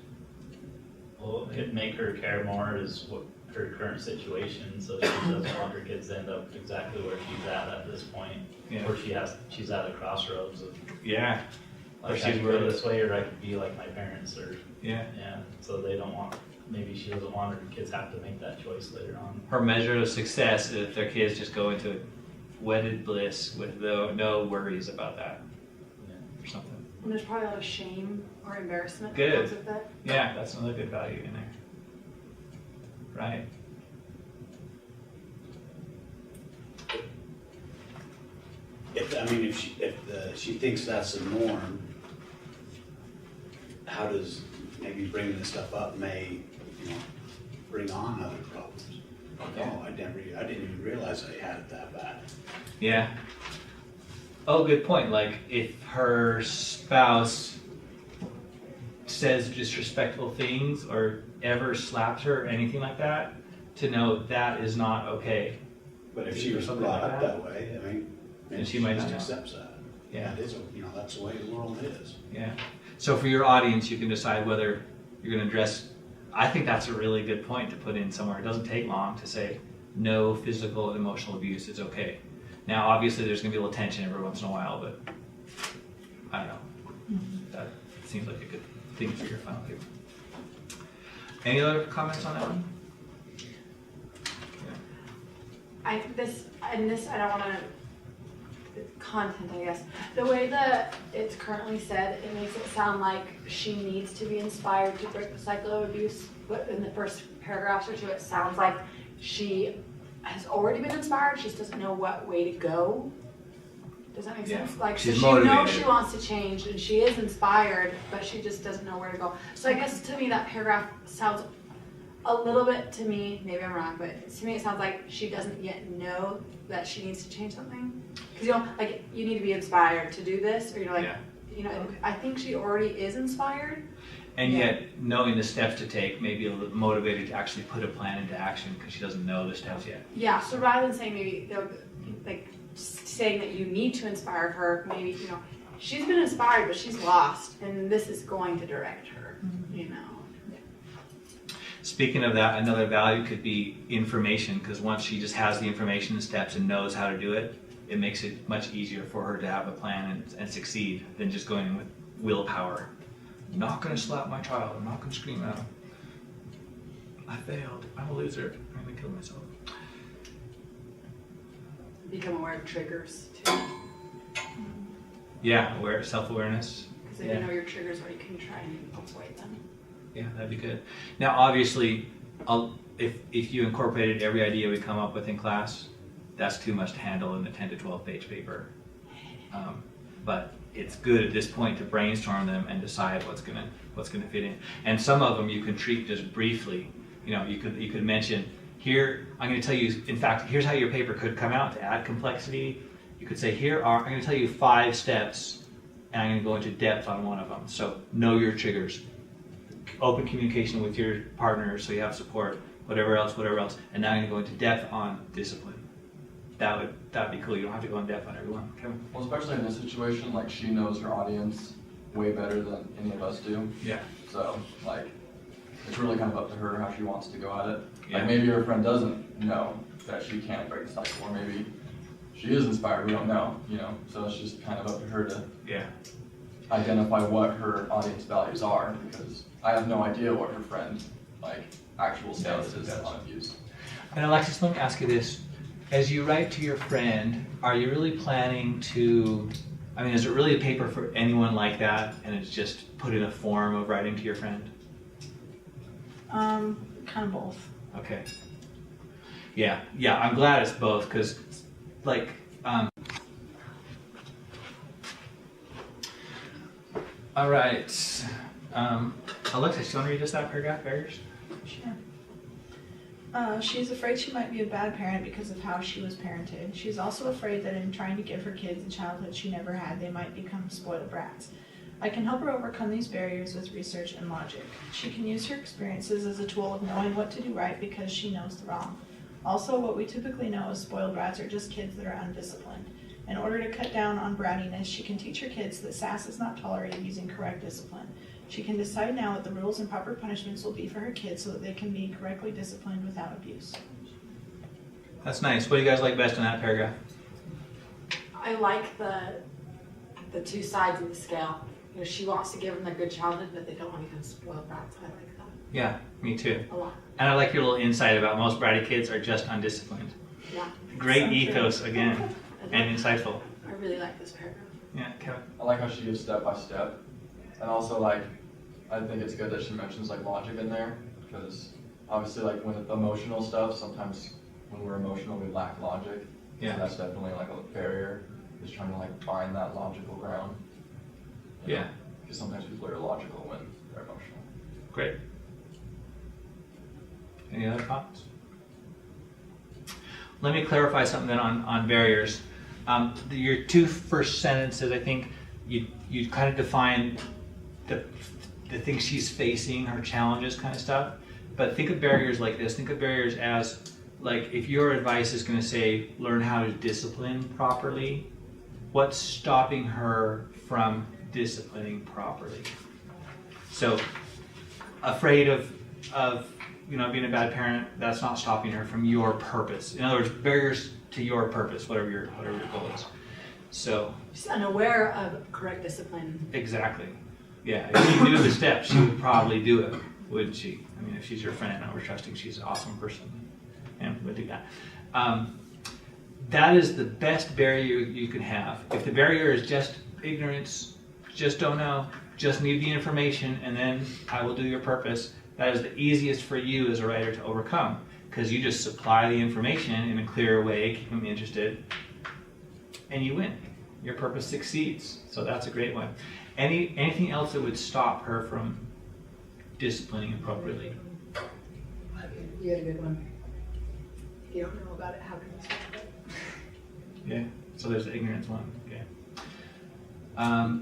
Well, what could make her care more is what her current situation, so she doesn't want her kids to end up exactly where she's at this point. Yeah. Or she's at a crossroads of, Yeah. Or like, she's I could go really- this way or I could be like my parents, or, Yeah. so they don't want, maybe she doesn't want her kids have to make that choice later on. Her measure of success is if their kids just go into wedded bliss with no worries about that or something. And there's probably a lot of shame or embarrassment Good. that comes with that. Yeah, that's another good value in there. Right. If she thinks that's the norm, how does maybe bringing this stuff up may, bring on other problems? Oh, I didn't even realize I had it that bad. Yeah. Oh, good point. Like if her spouse says disrespectful things or ever slaps her or anything like that, to know that is not okay. But if she was Something brought like up that. that way, maybe Then she she might just not know. accepts that. Yeah. That is, that's the way the world is. Yeah. So for your audience, you can decide whether you're going to address. I think that's a really good point to put in somewhere. It doesn't take long to say no physical and emotional abuse is okay. Now, obviously, there's going to be a little tension every once in a while, but I don't know. That seems like a good thing for your final paper. Any other comments on that one? I don't want to, content, I guess. The way that it's currently said, it makes it sound like she needs to be inspired to break the cycle of abuse. But in the first paragraphs or two, it sounds like she has already been inspired, she just doesn't know what way to go. Does that make Yeah. sense? Like, She's so she knows motivated. she wants to change and she is inspired, but she just doesn't know where to go. So I guess to me that paragraph sounds a little bit, to me, maybe I'm wrong, but to me it sounds like she doesn't yet know that she needs to change something. Because like you need to be inspired to do this, or you're like, Yeah. I think she already is inspired. And yet, knowing the steps to take, maybe a little motivated to actually put a plan into action because she doesn't know the steps yet. Yeah, so rather than saying maybe, like, saying that you need to inspire her, maybe, she's been inspired, but she's lost, and this is going to direct her, Speaking of that, another value could be information, because once she just has the information and steps and knows how to do it, it makes it much easier for her to have a plan and succeed than just going in with willpower. I'm not going to slap my child. I'm not going to scream at him. I failed. I'm a loser. I'm going to kill myself. Become aware of triggers, too. Yeah, self-awareness. Because if you know your triggers, or you can try and avoid them. Yeah, that'd be good. Now, obviously, if you incorporated every idea we come up with in class, that's too much to handle in a 10 to 12 page paper. but it's good at this point to brainstorm them and decide what's gonna fit in. And some of them you can treat just briefly. You know, you could mention, here, I'm gonna tell you, in fact, here's how your paper could come out to add complexity. You could say, I'm gonna tell you 5 steps, and I'm gonna go into depth on one of them. So know your triggers. Open communication with your partner so you have support, whatever else, and now I'm gonna go into depth on discipline. That'd be cool. You don't have to go in depth on everyone. Okay. Well, especially in this situation, like she knows her audience way better than any of us do. Yeah. So like, it's really kind of up to her how she wants to go at it. Yeah. Like maybe her friend doesn't know that she can't break the cycle, or maybe she is inspired. We don't know, you know. So it's just kind of up to her to identify what her audience values are, because I have no idea what her friend like actual stance is on abuse. And Alexis, let me ask you this. As you write to your friend, are you really planning to, I mean, is it really a paper for anyone like that, and it's just put in a form of writing to your friend? Kind of both. Okay. Yeah, I'm glad it's both, because, like, all right. Alexis, do you want to read us that paragraph, Barriers? Sure. She's afraid she might be a bad parent because of how she was parented. She's also afraid that in trying to give her kids a childhood she never had, they might become spoiled brats. I can help her overcome these barriers with research and logic. She can use her experiences as a tool of knowing what to do right because she knows the wrong. Also, what we typically know as spoiled brats are just kids that are undisciplined. In order to cut down on brattiness, she can teach her kids that sass is not tolerated using correct discipline. She can decide now what the rules and proper punishments will be for her kids so that they can be correctly disciplined without abuse. That's nice. What do you guys like best in that paragraph? I like the 2 sides of the scale. You know, she wants to give them a good childhood, but they don't want to become spoiled brats. I like that Yeah, me too. a lot. And I like your little insight about most bratty kids are just undisciplined. Yeah, Great So ethos again, and insightful. I really like this paragraph. Yeah, Kevin. I like how she gives step by step, and also like, I think it's good that she mentions like logic in there, because obviously like when it's emotional stuff, sometimes when we're emotional we lack logic. Yeah. So that's definitely like a barrier, is trying to like find that logical ground. You know? Yeah. Because sometimes people are illogical when they're emotional. Great. Any other thoughts? Let me clarify something then on barriers. Your 2 first sentences, I think you kind of define the things she's facing, her challenges kind of stuff. But think of barriers like this. Think of barriers as, like, if your advice is going to say, learn how to discipline properly, what's stopping her from disciplining properly? So, afraid of being a bad parent, that's not stopping her from your purpose. In other words, barriers to your purpose, whatever your goal is. So, She's unaware of correct discipline. exactly. Yeah, if she knew the steps, she would probably do it, wouldn't she? I mean, if she's your friend and we're trusting she's an awesome person, and would do that. That is the best barrier you can have. If the barrier is just ignorance, just don't know, just need the information, and then I will do your purpose, that is the easiest for you as a writer to overcome, because you just supply the information in a clear way, keep them interested, and you win. Your purpose succeeds. So that's a great one. Anything else that would stop her from disciplining appropriately? You had a good one. If you don't know about it, how can you stop it? Yeah. So there's the ignorance one. Okay.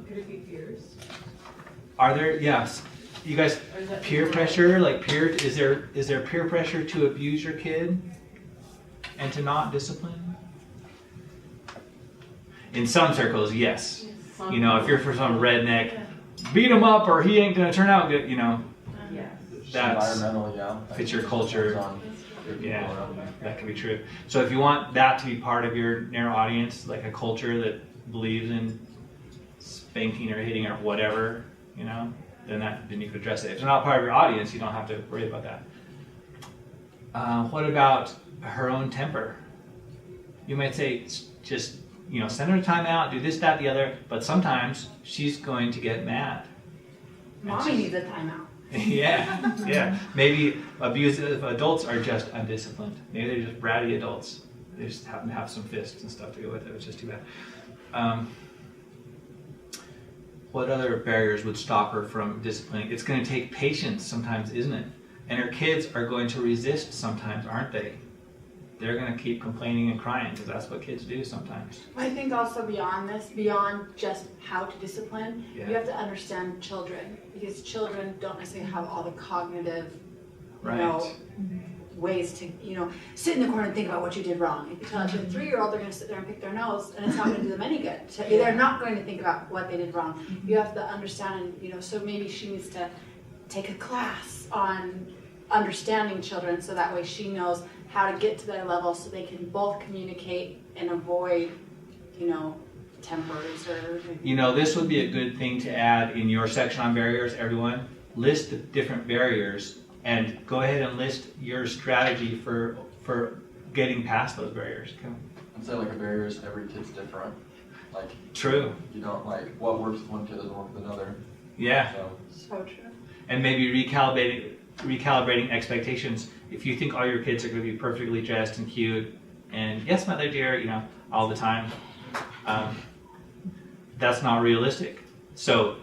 Could it be fears? Are there? Yes. You guys, Or is that peer pressure, like is there peer pressure to abuse your kid and to not discipline? In some circles, yes. You know, if you're for some redneck, beat him up or he ain't gonna turn out good, you know, Yes. that's, Environmental, yeah. fits your culture. Depends on your people Yeah. around you. that can be true. So if you want that to be part of your narrow audience, like a culture that believes in spanking or hitting or whatever, you know, then you could address it. If it's not part of your audience, you don't have to worry about that. What about her own temper? You might say, just, you know, send her a timeout, do this, that, the other, but sometimes she's going to get mad. Mommy needs a timeout. Yeah. Maybe abusive adults are just undisciplined. Maybe they're just bratty adults. They just happen to have some fists and stuff to go with it, which is too bad. what other barriers would stop her from disciplining? It's going to take patience sometimes, isn't it? And her kids are going to resist sometimes, aren't they? They're going to keep complaining and crying because that's what kids do sometimes. I think also beyond this, beyond just how to discipline, Yeah. you have to understand children, because children don't necessarily have all the cognitive, you Right. know, ways to, you know, sit in the corner and think about what you did wrong. If you tell a 3-year-old, they're going to sit there and pick their nose, and it's not going to do them any good. So they're not going to think about what they did wrong. You have to understand, you know, so maybe she needs to take a class on understanding children, so that way she knows how to get to their level, so they can both communicate and avoid, you know, tempers or. You know, this would be a good thing to add in your section on barriers, everyone. List the different barriers and go ahead and list your strategy for getting past those barriers. Okay. I'd say like a barrier is every kid's different. Like, True. you don't like what works with one kid doesn't work with another. Yeah. So So true. And maybe recalibrating expectations. If you think all your kids are going to be perfectly dressed and cute and yes, mother dear, you know, all the time, that's not realistic. So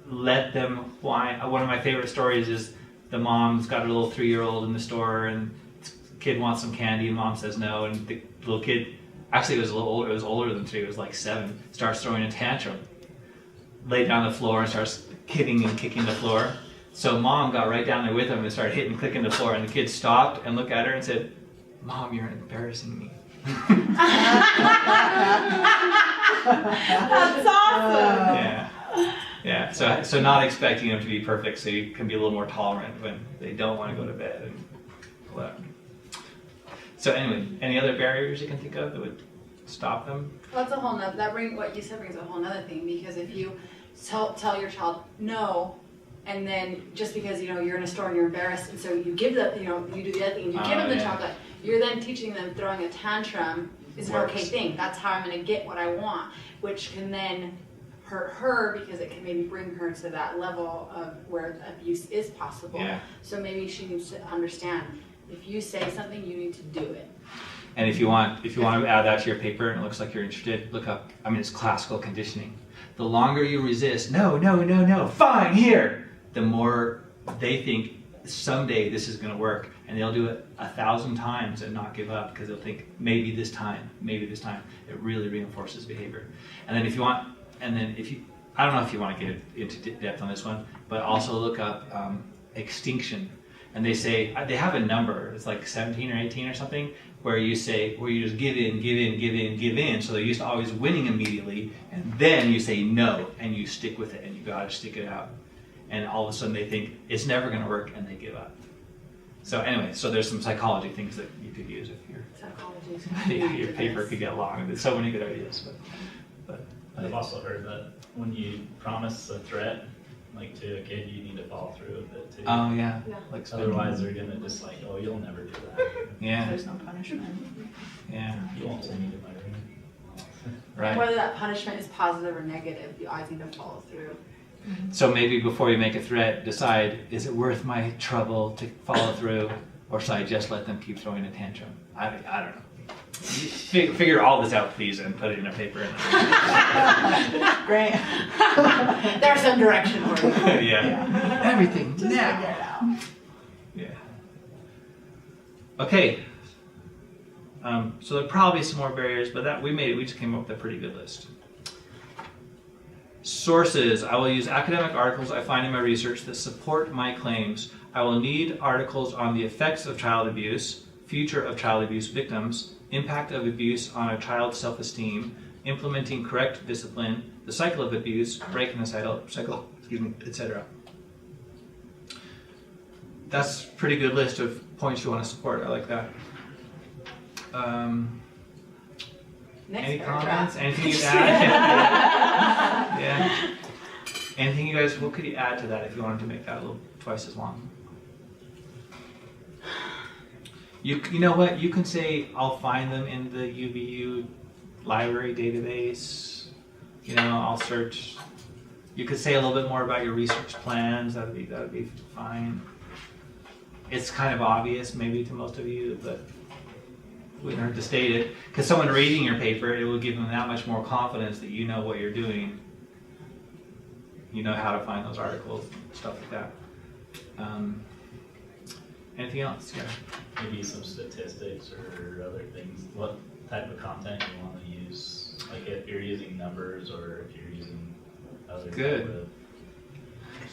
let them whine. One of my favorite stories is the mom's got a little 3-year-old in the store and the kid wants some candy and mom says no, and the little kid, actually it was a little older, it was older than 3, it was like 7, starts throwing a tantrum, laid down on the floor and starts hitting and kicking the floor. So mom got right down there with him and started hitting, clicking the floor, and the kid stopped and looked at her and said, "Mom, you're embarrassing me." That's awesome. Yeah. Yeah. So not expecting them to be perfect, so you can be a little more tolerant when they don't want to go to bed and whatever. So anyway, any other barriers you can think of that would stop them? Well, that's a whole nother, what you said brings a whole nother thing, because if you tell your child no, and then just because, you know, you're in a store and you're embarrassed, and so you give them, you know, you do the other thing, and you give them the yeah. chocolate, you're then teaching them throwing a tantrum is an okay thing. That's how I'm going to get what I want, which can then hurt her because it can maybe bring her to that level of where abuse is possible. Yeah. So maybe she needs to understand, if you say something, you need to do it. And if you want to add that to your paper and it looks like you're interested, look up, it's classical conditioning. The longer you resist, no, fine, here, the more they think someday this is going to work, and they'll do it 1,000 times and not give up because they'll think maybe this time. It really reinforces behavior. And then if you, I don't know if you want to get into depth on this one, but also look up extinction. And they say, they have a number, it's like 17 or 18 or something, where you just give in. So they're used to always winning immediately, and then you say no, and you stick with it, and you gotta stick it out. And all of a sudden they think it's never gonna work, and they give up. So anyway, so there's some psychology things that you could use if your paper could get long. There's so many good ideas, but I've also heard that when you promise a threat, like to a kid, you need to follow through with it too. oh yeah, Yeah. like Otherwise, they're gonna just like, oh, you'll never do that. yeah, There's no punishment. yeah, You won't send me to my room. right. Whether that punishment is positive or negative, you always need to follow through. So maybe before you make a threat, decide, is it worth my trouble to follow through, or should I just let them keep throwing a tantrum? I don't know. Figure all this out, please, and put it in a paper. Great. There's some direction for you. Yeah. Everything Just now. figure it out. Yeah. Okay. So there are probably some more barriers, but we just came up with a pretty good list. Sources. I will use academic articles I find in my research that support my claims. I will need articles on the effects of child abuse, future of child abuse victims, impact of abuse on a child's self-esteem, implementing correct discipline, the cycle of abuse, breaking the cycle, etc. That's a pretty good list of points you want to support. I like that. Next Any paragraph. comments? Anything you'd add? Yeah. Anything you guys, what could you add to that if you wanted to make that a little twice as long? You know what? You can say, I'll find them in the UVU library database. I'll search. You could say a little bit more about your research plans. That would be fine. It's kind of obvious maybe to most of you, but it wouldn't hurt to state it. Because someone reading your paper, it will give them that much more confidence that you know what you're doing. you know how to find those articles, stuff like that. Anything else? Yeah. Maybe some statistics or other things, what type of content you want to use, like if you're using numbers or if you're using other Good. type of.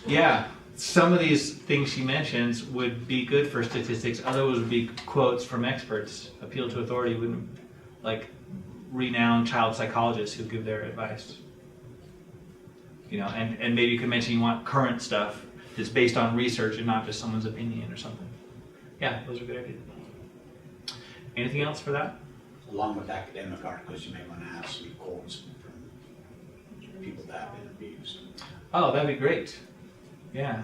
Yeah, some of these things she mentions would be good for statistics. Others would be quotes from experts. Appeal to authority wouldn't, like renowned child psychologists who give their advice. You know, and maybe you could mention you want current stuff that's based on research and not just someone's opinion or something. Yeah, those are good ideas. Anything else for that? Along with academic articles, you may want to have some quotes from people that have been abused. Oh, that'd be great. Yeah.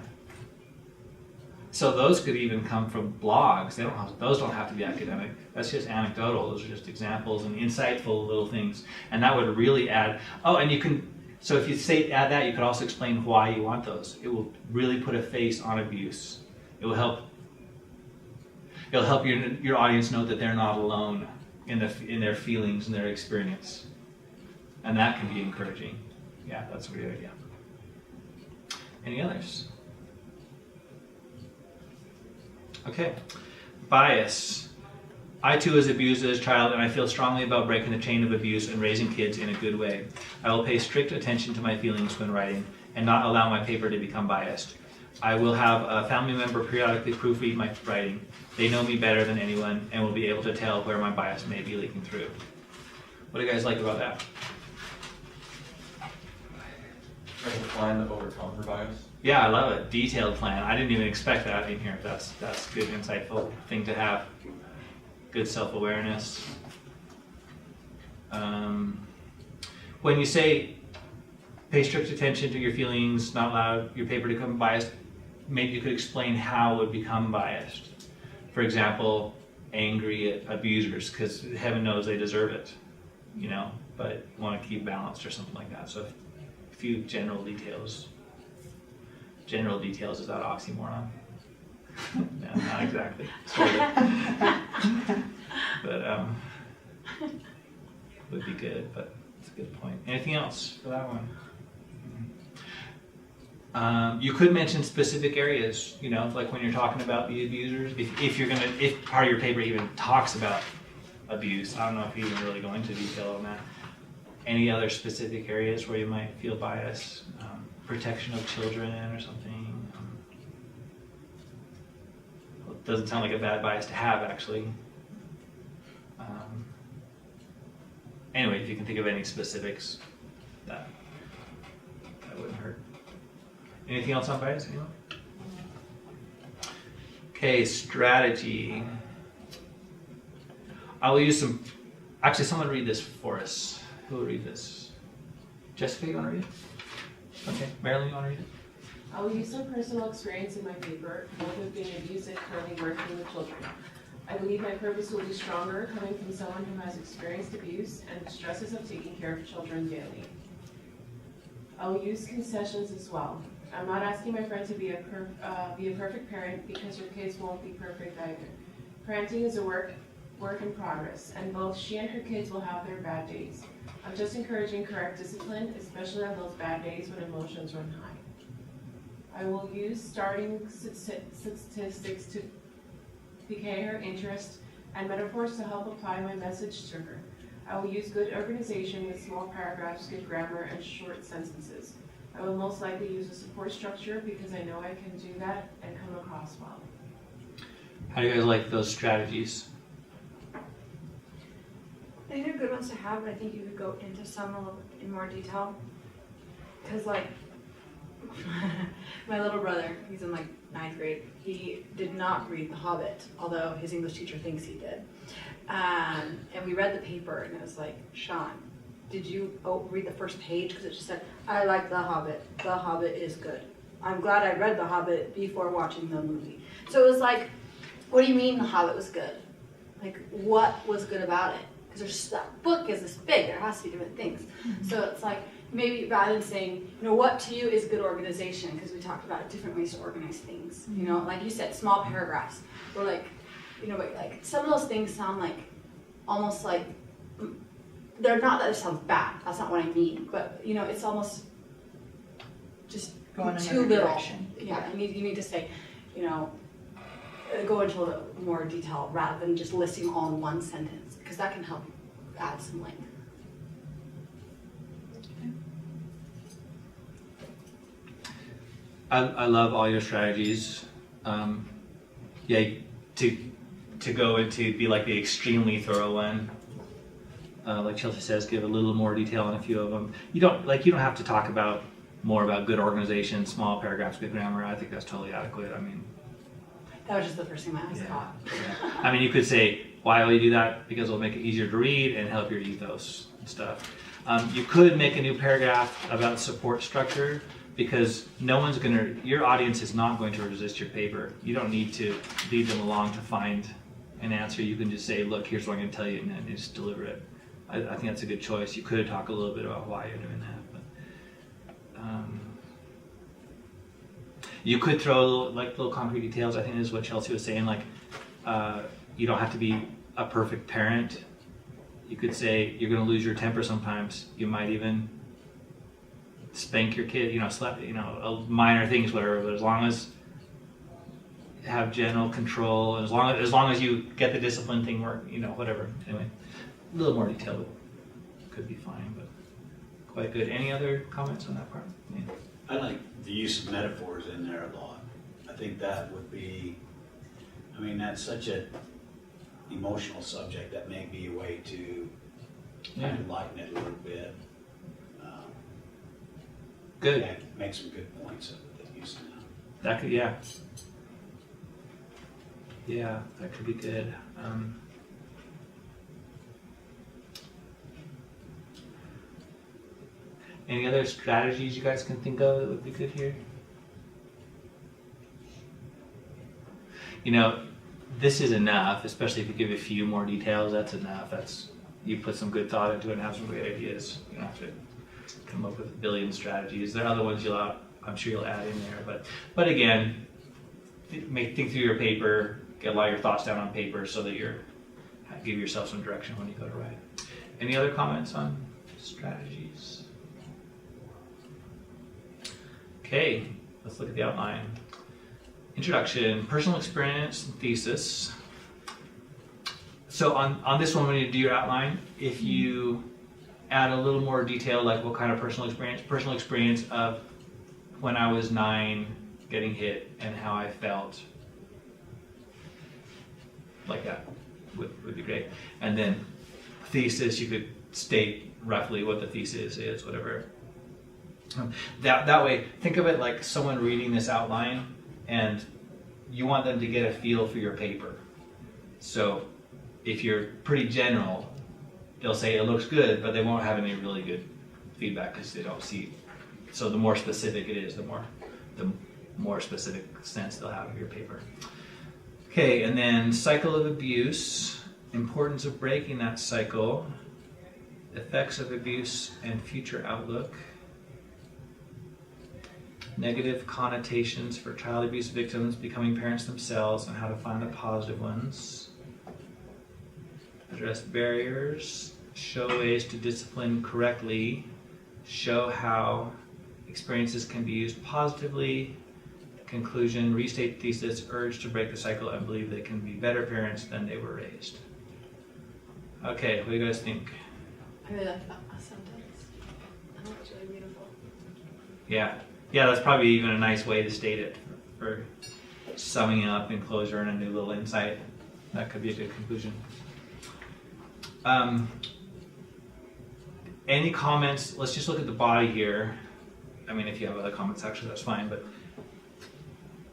So those could even come from blogs. Those don't have to be academic. That's just anecdotal. Those are just examples and insightful little things. And that would really add. Oh, and you can. So if you add that, you could also explain why you want those. It will really put a face on abuse. It will help. It'll help your audience know that they're not alone in their feelings and their experience, and that can be encouraging. Yeah, that's a great idea. Any others? Okay. Bias. I too was abused as a child, and I feel strongly about breaking the chain of abuse and raising kids in a good way. I will pay strict attention to my feelings when writing and not allow my paper to become biased. I will have a family member periodically proofread my writing. They know me better than anyone and will be able to tell where my bias may be leaking through. What do you guys like about that? Like a plan to overcome her bias. Yeah, I love it. Detailed plan. I didn't even expect that in here. That's good, insightful thing to have. Good self-awareness. When you say pay strict attention to your feelings, not allow your paper to become biased, maybe you could explain how it would become biased. For example, angry at abusers, because heaven knows they deserve it, you know, but you want to keep balanced or something like that. So a few general details. General details, is that oxymoron? No, not exactly. Sort of. But would be good, but it's a good point. Anything else for that one? You could mention specific areas, you know, like when you're talking about the abusers, if part of your paper even talks about abuse. I don't know if you even really go into detail on that. Any other specific areas where you might feel bias? Protection of children or something? Well, it doesn't sound like a bad bias to have, actually. Anyway, if you can think of any specifics, that wouldn't hurt. Anything else on bias? Anyone? Okay, strategy. I will use some. Actually, someone read this for us. Who will read this? Jessica, you want to read it? Okay, Marilyn, you want to read it? I will use some personal experience in my paper, both with being abused and currently working with children. I believe my purpose will be stronger coming from someone who has experienced abuse and the stresses of taking care of children daily. I will use concessions as well. I'm not asking my friend to be a perfect parent because your kids won't be perfect either. Parenting is a work in progress, and both she and her kids will have their bad days. I'm just encouraging correct discipline, especially on those bad days when emotions run high. I will use starting statistics to pique her interest and metaphors to help apply my message to her. I will use good organization with small paragraphs, good grammar, and short sentences. I will most likely use a support structure because I know I can do that and come across well. How do you guys like those strategies? I think they're good ones to have, but I think you could go into some a little in more detail. Because like, my little brother, he's in like 9th grade, he did not read The Hobbit, although his English teacher thinks he did. And we read the paper and it was like, Sean, did you read the first page? Because it just said, I like The Hobbit. The Hobbit is good. I'm glad I read The Hobbit before watching the movie. So it was like, what do you mean The Hobbit was good? Like, what was good about it? Because that book is this big, there has to be different things. Mm-hmm. So it's like, maybe rather than saying, you know, what to you is good organization, because we talked about different ways to organize things. Mm-hmm. You know, like you said, small paragraphs. Or like, you know, like some of those things sound like, almost like, they're not that it sounds bad, that's not what I mean. But, you know, it's almost, just Going in too another little. direction. Yeah, you need to say, you know, go into a little more detail rather than just listing all in one sentence, because that can help add some length. I love all your strategies. Yeah, to go into be like the extremely thorough one. Like Chelsea says, give a little more detail on a few of them. You don't have to talk about more about good organization, small paragraphs, good grammar. I think that's totally adequate. I mean, That was just the first thing my eyes yeah. caught. I mean, you could say, why will you do that? Because it'll make it easier to read and help your ethos and stuff. You could make a new paragraph about support structure, because your audience is not going to resist your paper. You don't need to lead them along to find an answer. You can just say, look, here's what I'm going to tell you, and then just deliver it. I think that's a good choice. You could talk a little bit about why you're doing that. You could throw little concrete details. I think this is what Chelsea was saying. You don't have to be a perfect parent. You could say you're going to lose your temper sometimes. You might even spank your kid. Slap. Minor things, whatever. But as long as you have general control, as long as you get the discipline thing work, whatever. Anyway, a little more detail could be fine, but quite good. Any other comments on that part? Yeah. I like the use of metaphors in there a lot. I think that would be, that's such an emotional subject that may be a way to kind of lighten it a little bit. Good. Yeah, make some good points of it that use now. That could, yeah. Yeah, that could be good. Any other strategies you guys can think of that would be good here? This is enough, especially if you give a few more details, that's enough. You put some good thought into it and have some great ideas. You don't have to come up with a billion strategies. There are other ones I'm sure you'll add in there, but again, think through your paper, get a lot of your thoughts down on paper so that give yourself some direction when you go to write. Any other comments on strategies? Okay, let's look at the outline. Introduction, personal experience, and thesis. So on this one, when you do your outline, if you add a little more detail, like what kind of personal experience of when I was 9 getting hit and how I felt, like that would be great. And then thesis, you could state roughly what the thesis is, whatever. That way, think of it like someone reading this outline and you want them to get a feel for your paper. So if you're pretty general, they'll say it looks good, but they won't have any really good feedback because they don't see. So the more specific it is, the more specific sense they'll have of your paper. Okay, and then cycle of abuse, importance of breaking that cycle, effects of abuse and future outlook, negative connotations for child abuse victims becoming parents themselves and how to find the positive ones, address barriers, show ways to discipline correctly, show how experiences can be used positively, conclusion, restate thesis, urge to break the cycle and believe they can be better parents than they were raised. Okay, what do you guys think? I really like that sentence. I think it's really beautiful. Yeah, that's probably even a nice way to state it for summing up and closure and a new little insight. That could be a good conclusion. Any comments? Let's just look at the body here. I mean, if you have other comments, actually, that's fine, but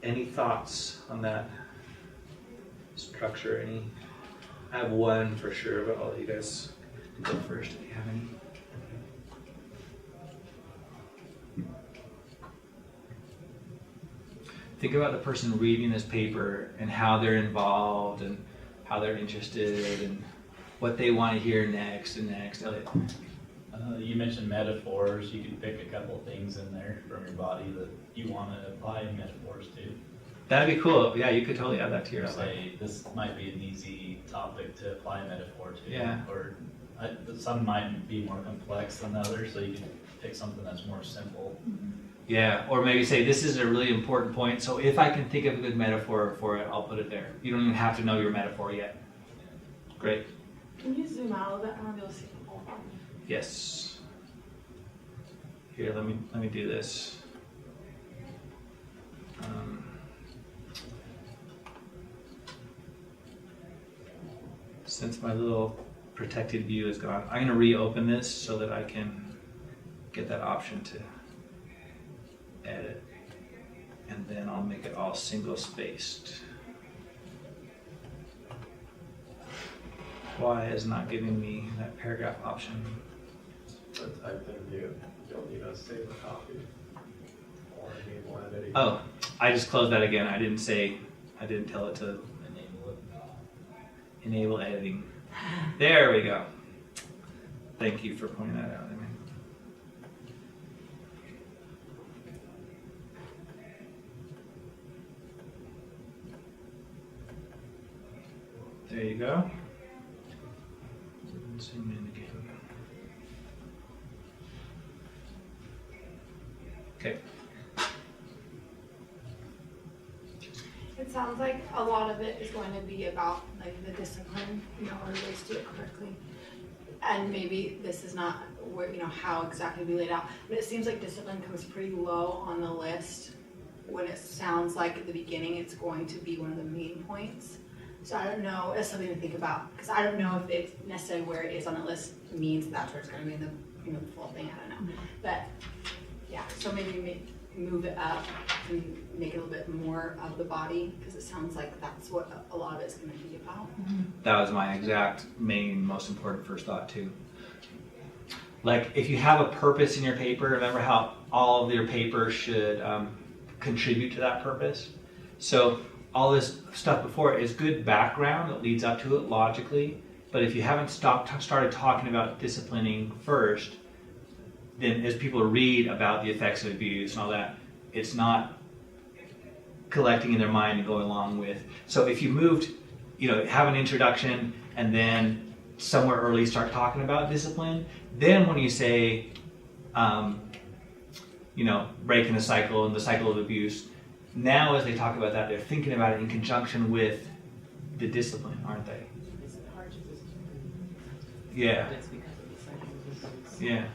any thoughts on that structure? I have one for sure, but I'll let you guys go first if you have any. Think about the person reading this paper and how they're involved and how they're interested and what they want to hear next and next. Elliot. You mentioned metaphors. You can pick a couple things in there from your body that you want to apply metaphors to. That'd be cool. Yeah, you could totally add that to your Say this might be an easy topic to apply a metaphor to. Yeah. Or some might be more complex than others, so you can pick something that's more simple. Yeah, or maybe say, this is a really important point, so if I can think of a good metaphor for it, I'll put it there. You don't even have to know your metaphor yet. Great. Can you zoom out a little bit? I want to be able to see the whole body. Yes. Here, let me do this. Since my little protected view is gone, I'm going to reopen this so that I can get that option to edit. And then I'll make it all single spaced. Why is not giving me that paragraph option? But type in view, you'll need to save a copy. Or enable editing. Oh, I just closed that again. I didn't tell it to enable editing. There we go. Thank you for pointing that out. There you go. Zoom in again. Okay. It sounds like a lot of it is going to be about like the discipline, or ways to do it correctly. And maybe this is not where, how exactly we laid out, but it seems like discipline comes pretty low on the list when it sounds like at the beginning it's going to be one of the main points. So I don't know, it's something to think about, because I don't know if it's necessarily where it is on the list means that's where it's going to be in the full thing, I don't know. But yeah, so maybe move it up and make it a little bit more of the body, because it sounds like that's what a lot of it's going to be about. That was my exact main, most important first thought too. Like if you have a purpose in your paper, remember how all of your paper should contribute to that purpose? So all this stuff before is good background that leads up to it logically, but if you haven't started talking about disciplining first, then as people read about the effects of abuse and all that, it's not collecting in their mind and going along with. So if you moved, have an introduction and then somewhere early start talking about discipline, then when you say, breaking the cycle and the cycle of abuse, now as they talk about that, they're thinking about it in conjunction with the discipline, aren't they? Is it hard to just? Yeah. It's because of the cycle of disease. Yeah.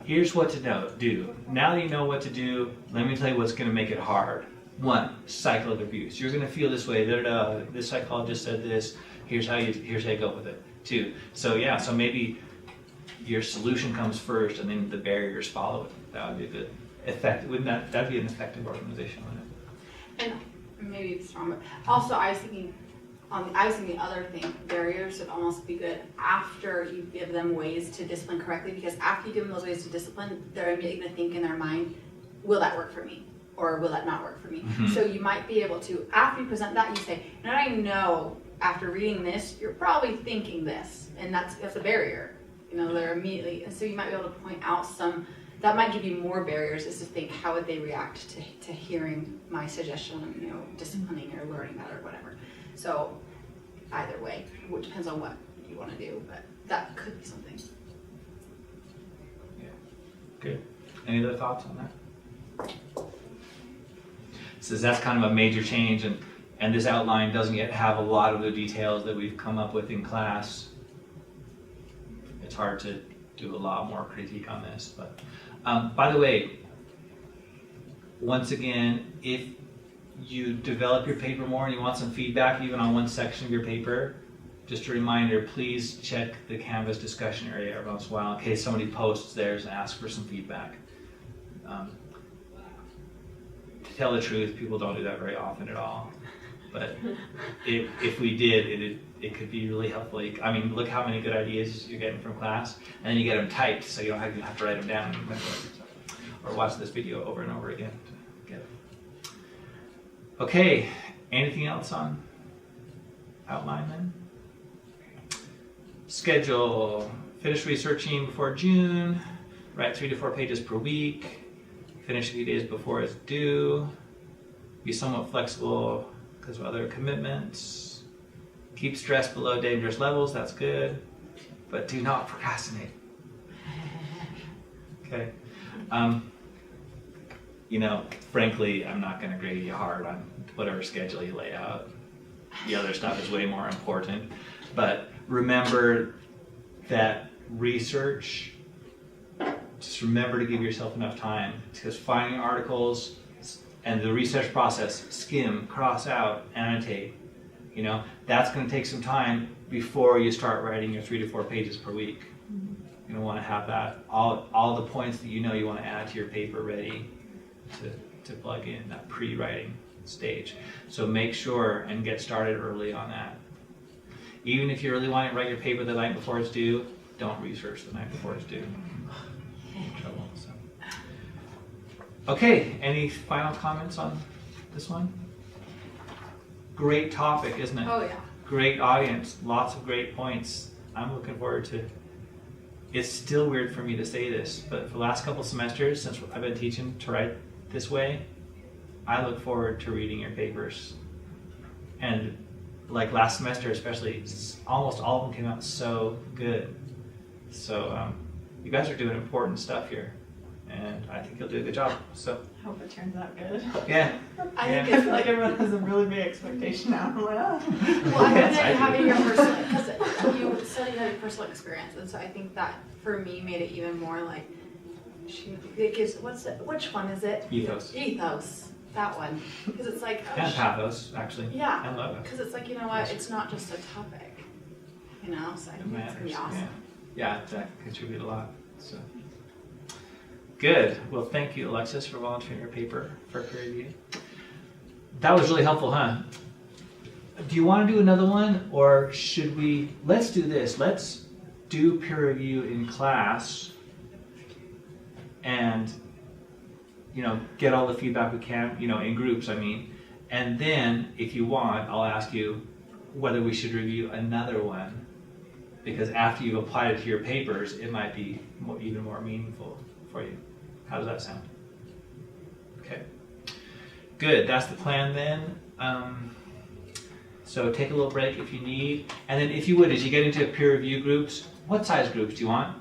Here's what to do. Now that you know what to do, let me tell you what's going to make it hard. 1, cycle of abuse. You're going to feel this way. This psychologist said this. Here's how you go with it. 2. So maybe your solution comes first, and then the barriers follow it. That would be a good effect. That'd be an effective organization, wouldn't it? And maybe it's wrong, but also I was thinking the other thing, barriers would almost be good after you give them ways to discipline correctly, because after you give them those ways to discipline, they're immediately going to think in their mind, will that work for me? Or will that not work for me? Mm-hmm. So you might be able to, after you present that, you say, I know after reading this, you're probably thinking this, and that's a barrier. They're immediately, and so you might be able to point out that might give you more barriers, is to think, how would they react to hearing my suggestion, disciplining or learning that or whatever. So either way, it depends on what you want to do, but that could be something. Yeah. Good. Any other thoughts on that? So that's kind of a major change, and this outline doesn't yet have a lot of the details that we've come up with in class. It's hard to do a lot more critique on this, but by the way, once again, if you develop your paper more and you want some feedback even on one section of your paper, just a reminder, please check the Canvas discussion area every once in a while in case somebody posts theirs and asks for some feedback. To tell the truth, people don't do that very often at all. But if we did, it could be really helpful. Look how many good ideas you're getting from class, and then you get them typed, so you don't have to write them down or watch this video over and over again to get it. Okay, anything else on outline then? Schedule, finish researching before June, write 3 to 4 pages per week, finish a few days before it's due, be somewhat flexible because of other commitments, keep stress below dangerous levels, that's good, but do not procrastinate. Okay. You know, frankly, I'm not gonna grade you hard on whatever schedule you lay out. The other stuff is way more important. But remember that research, just remember to give yourself enough time, because finding articles and the research process, skim, cross out, annotate, you know, that's gonna take some time before you start writing your 3 to 4 pages per week. You're gonna wanna have that, all the points that you know you wanna add to your paper ready to plug in that pre-writing stage. So make sure and get started early on that. Even if you really want to write your paper the night before it's due, don't research the night before it's due. Trouble, so. Okay, any final comments on this one? Great topic, isn't it? Oh, yeah. Great audience, lots of great points. I'm looking forward to. It's still weird for me to say this, but for the last couple semesters since I've been teaching to write this way, I look forward to reading your papers. And like last semester especially, almost all of them came out so good. So you guys are doing important stuff here, and I think you'll do a good job. So I hope it turns out good. yeah. I Yeah. think I feel like everyone has a really big expectation now. I'm like, oh. Well, I think Yes, I that do. having your personal, because you said you had a personal experience, and so I think that for me made it even more like, it gives, which one is it? Ethos. Ethos, that one, because it's like, oh, And pathos, actually. yeah, And logos. because it's like, you know what, it's not just a topic, you know, so I It think it's gonna be matters. awesome. Yeah, that contribute a lot. So good. Well, thank you, Alexis, for volunteering your paper for peer review. That was really helpful, huh? Do you want to do another one, or should we? Let's do this. Let's do peer review in class, and get all the feedback we can. In groups. I mean, and then if you want, I'll ask you whether we should review another one, because after you've applied it to your papers, it might be even more meaningful for you. How does that sound? Okay. Good. That's the plan then. So take a little break if you need. And then if you would, as you get into peer review groups, what size groups do you want?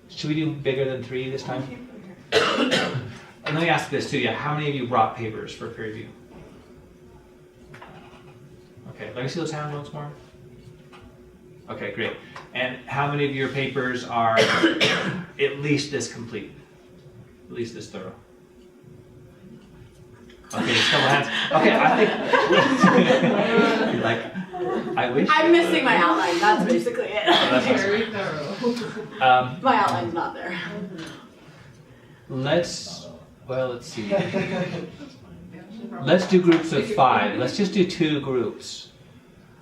Should we do bigger than 3 this time? And let me ask this too. Yeah, how many of you brought papers for peer review? Okay, let me see those hands once more. Okay, great. And how many of your papers are at least this complete? At least this thorough? Okay, just a couple hands. Okay, I think you're like, I wish. I'm missing my outline, that's basically it. That's awesome. Very thorough. My outline's not there. Let's see. Let's do groups of 5. Let's just do 2 groups.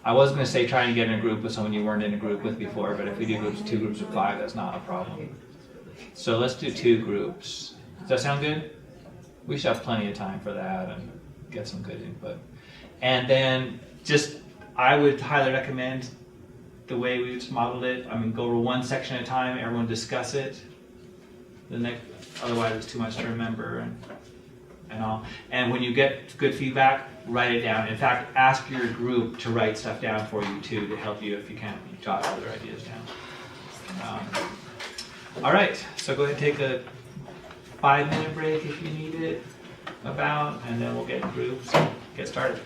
I was going to say try and get in a group with someone you weren't in a group with before, but if we do 2 groups of 5, that's not a problem. So let's do 2 groups. Does that sound good? We should have plenty of time for that and get some good input. And then I would highly recommend the way we just modeled it. I mean, go over one section at a time, everyone discuss it. Otherwise it's too much to remember and all. And when you get good feedback, write it down. In fact, ask your group to write stuff down for you too, to help you if you can't jot other ideas down. All right, so go ahead and take a 5-minute break if you need it, and then we'll get in groups and get started.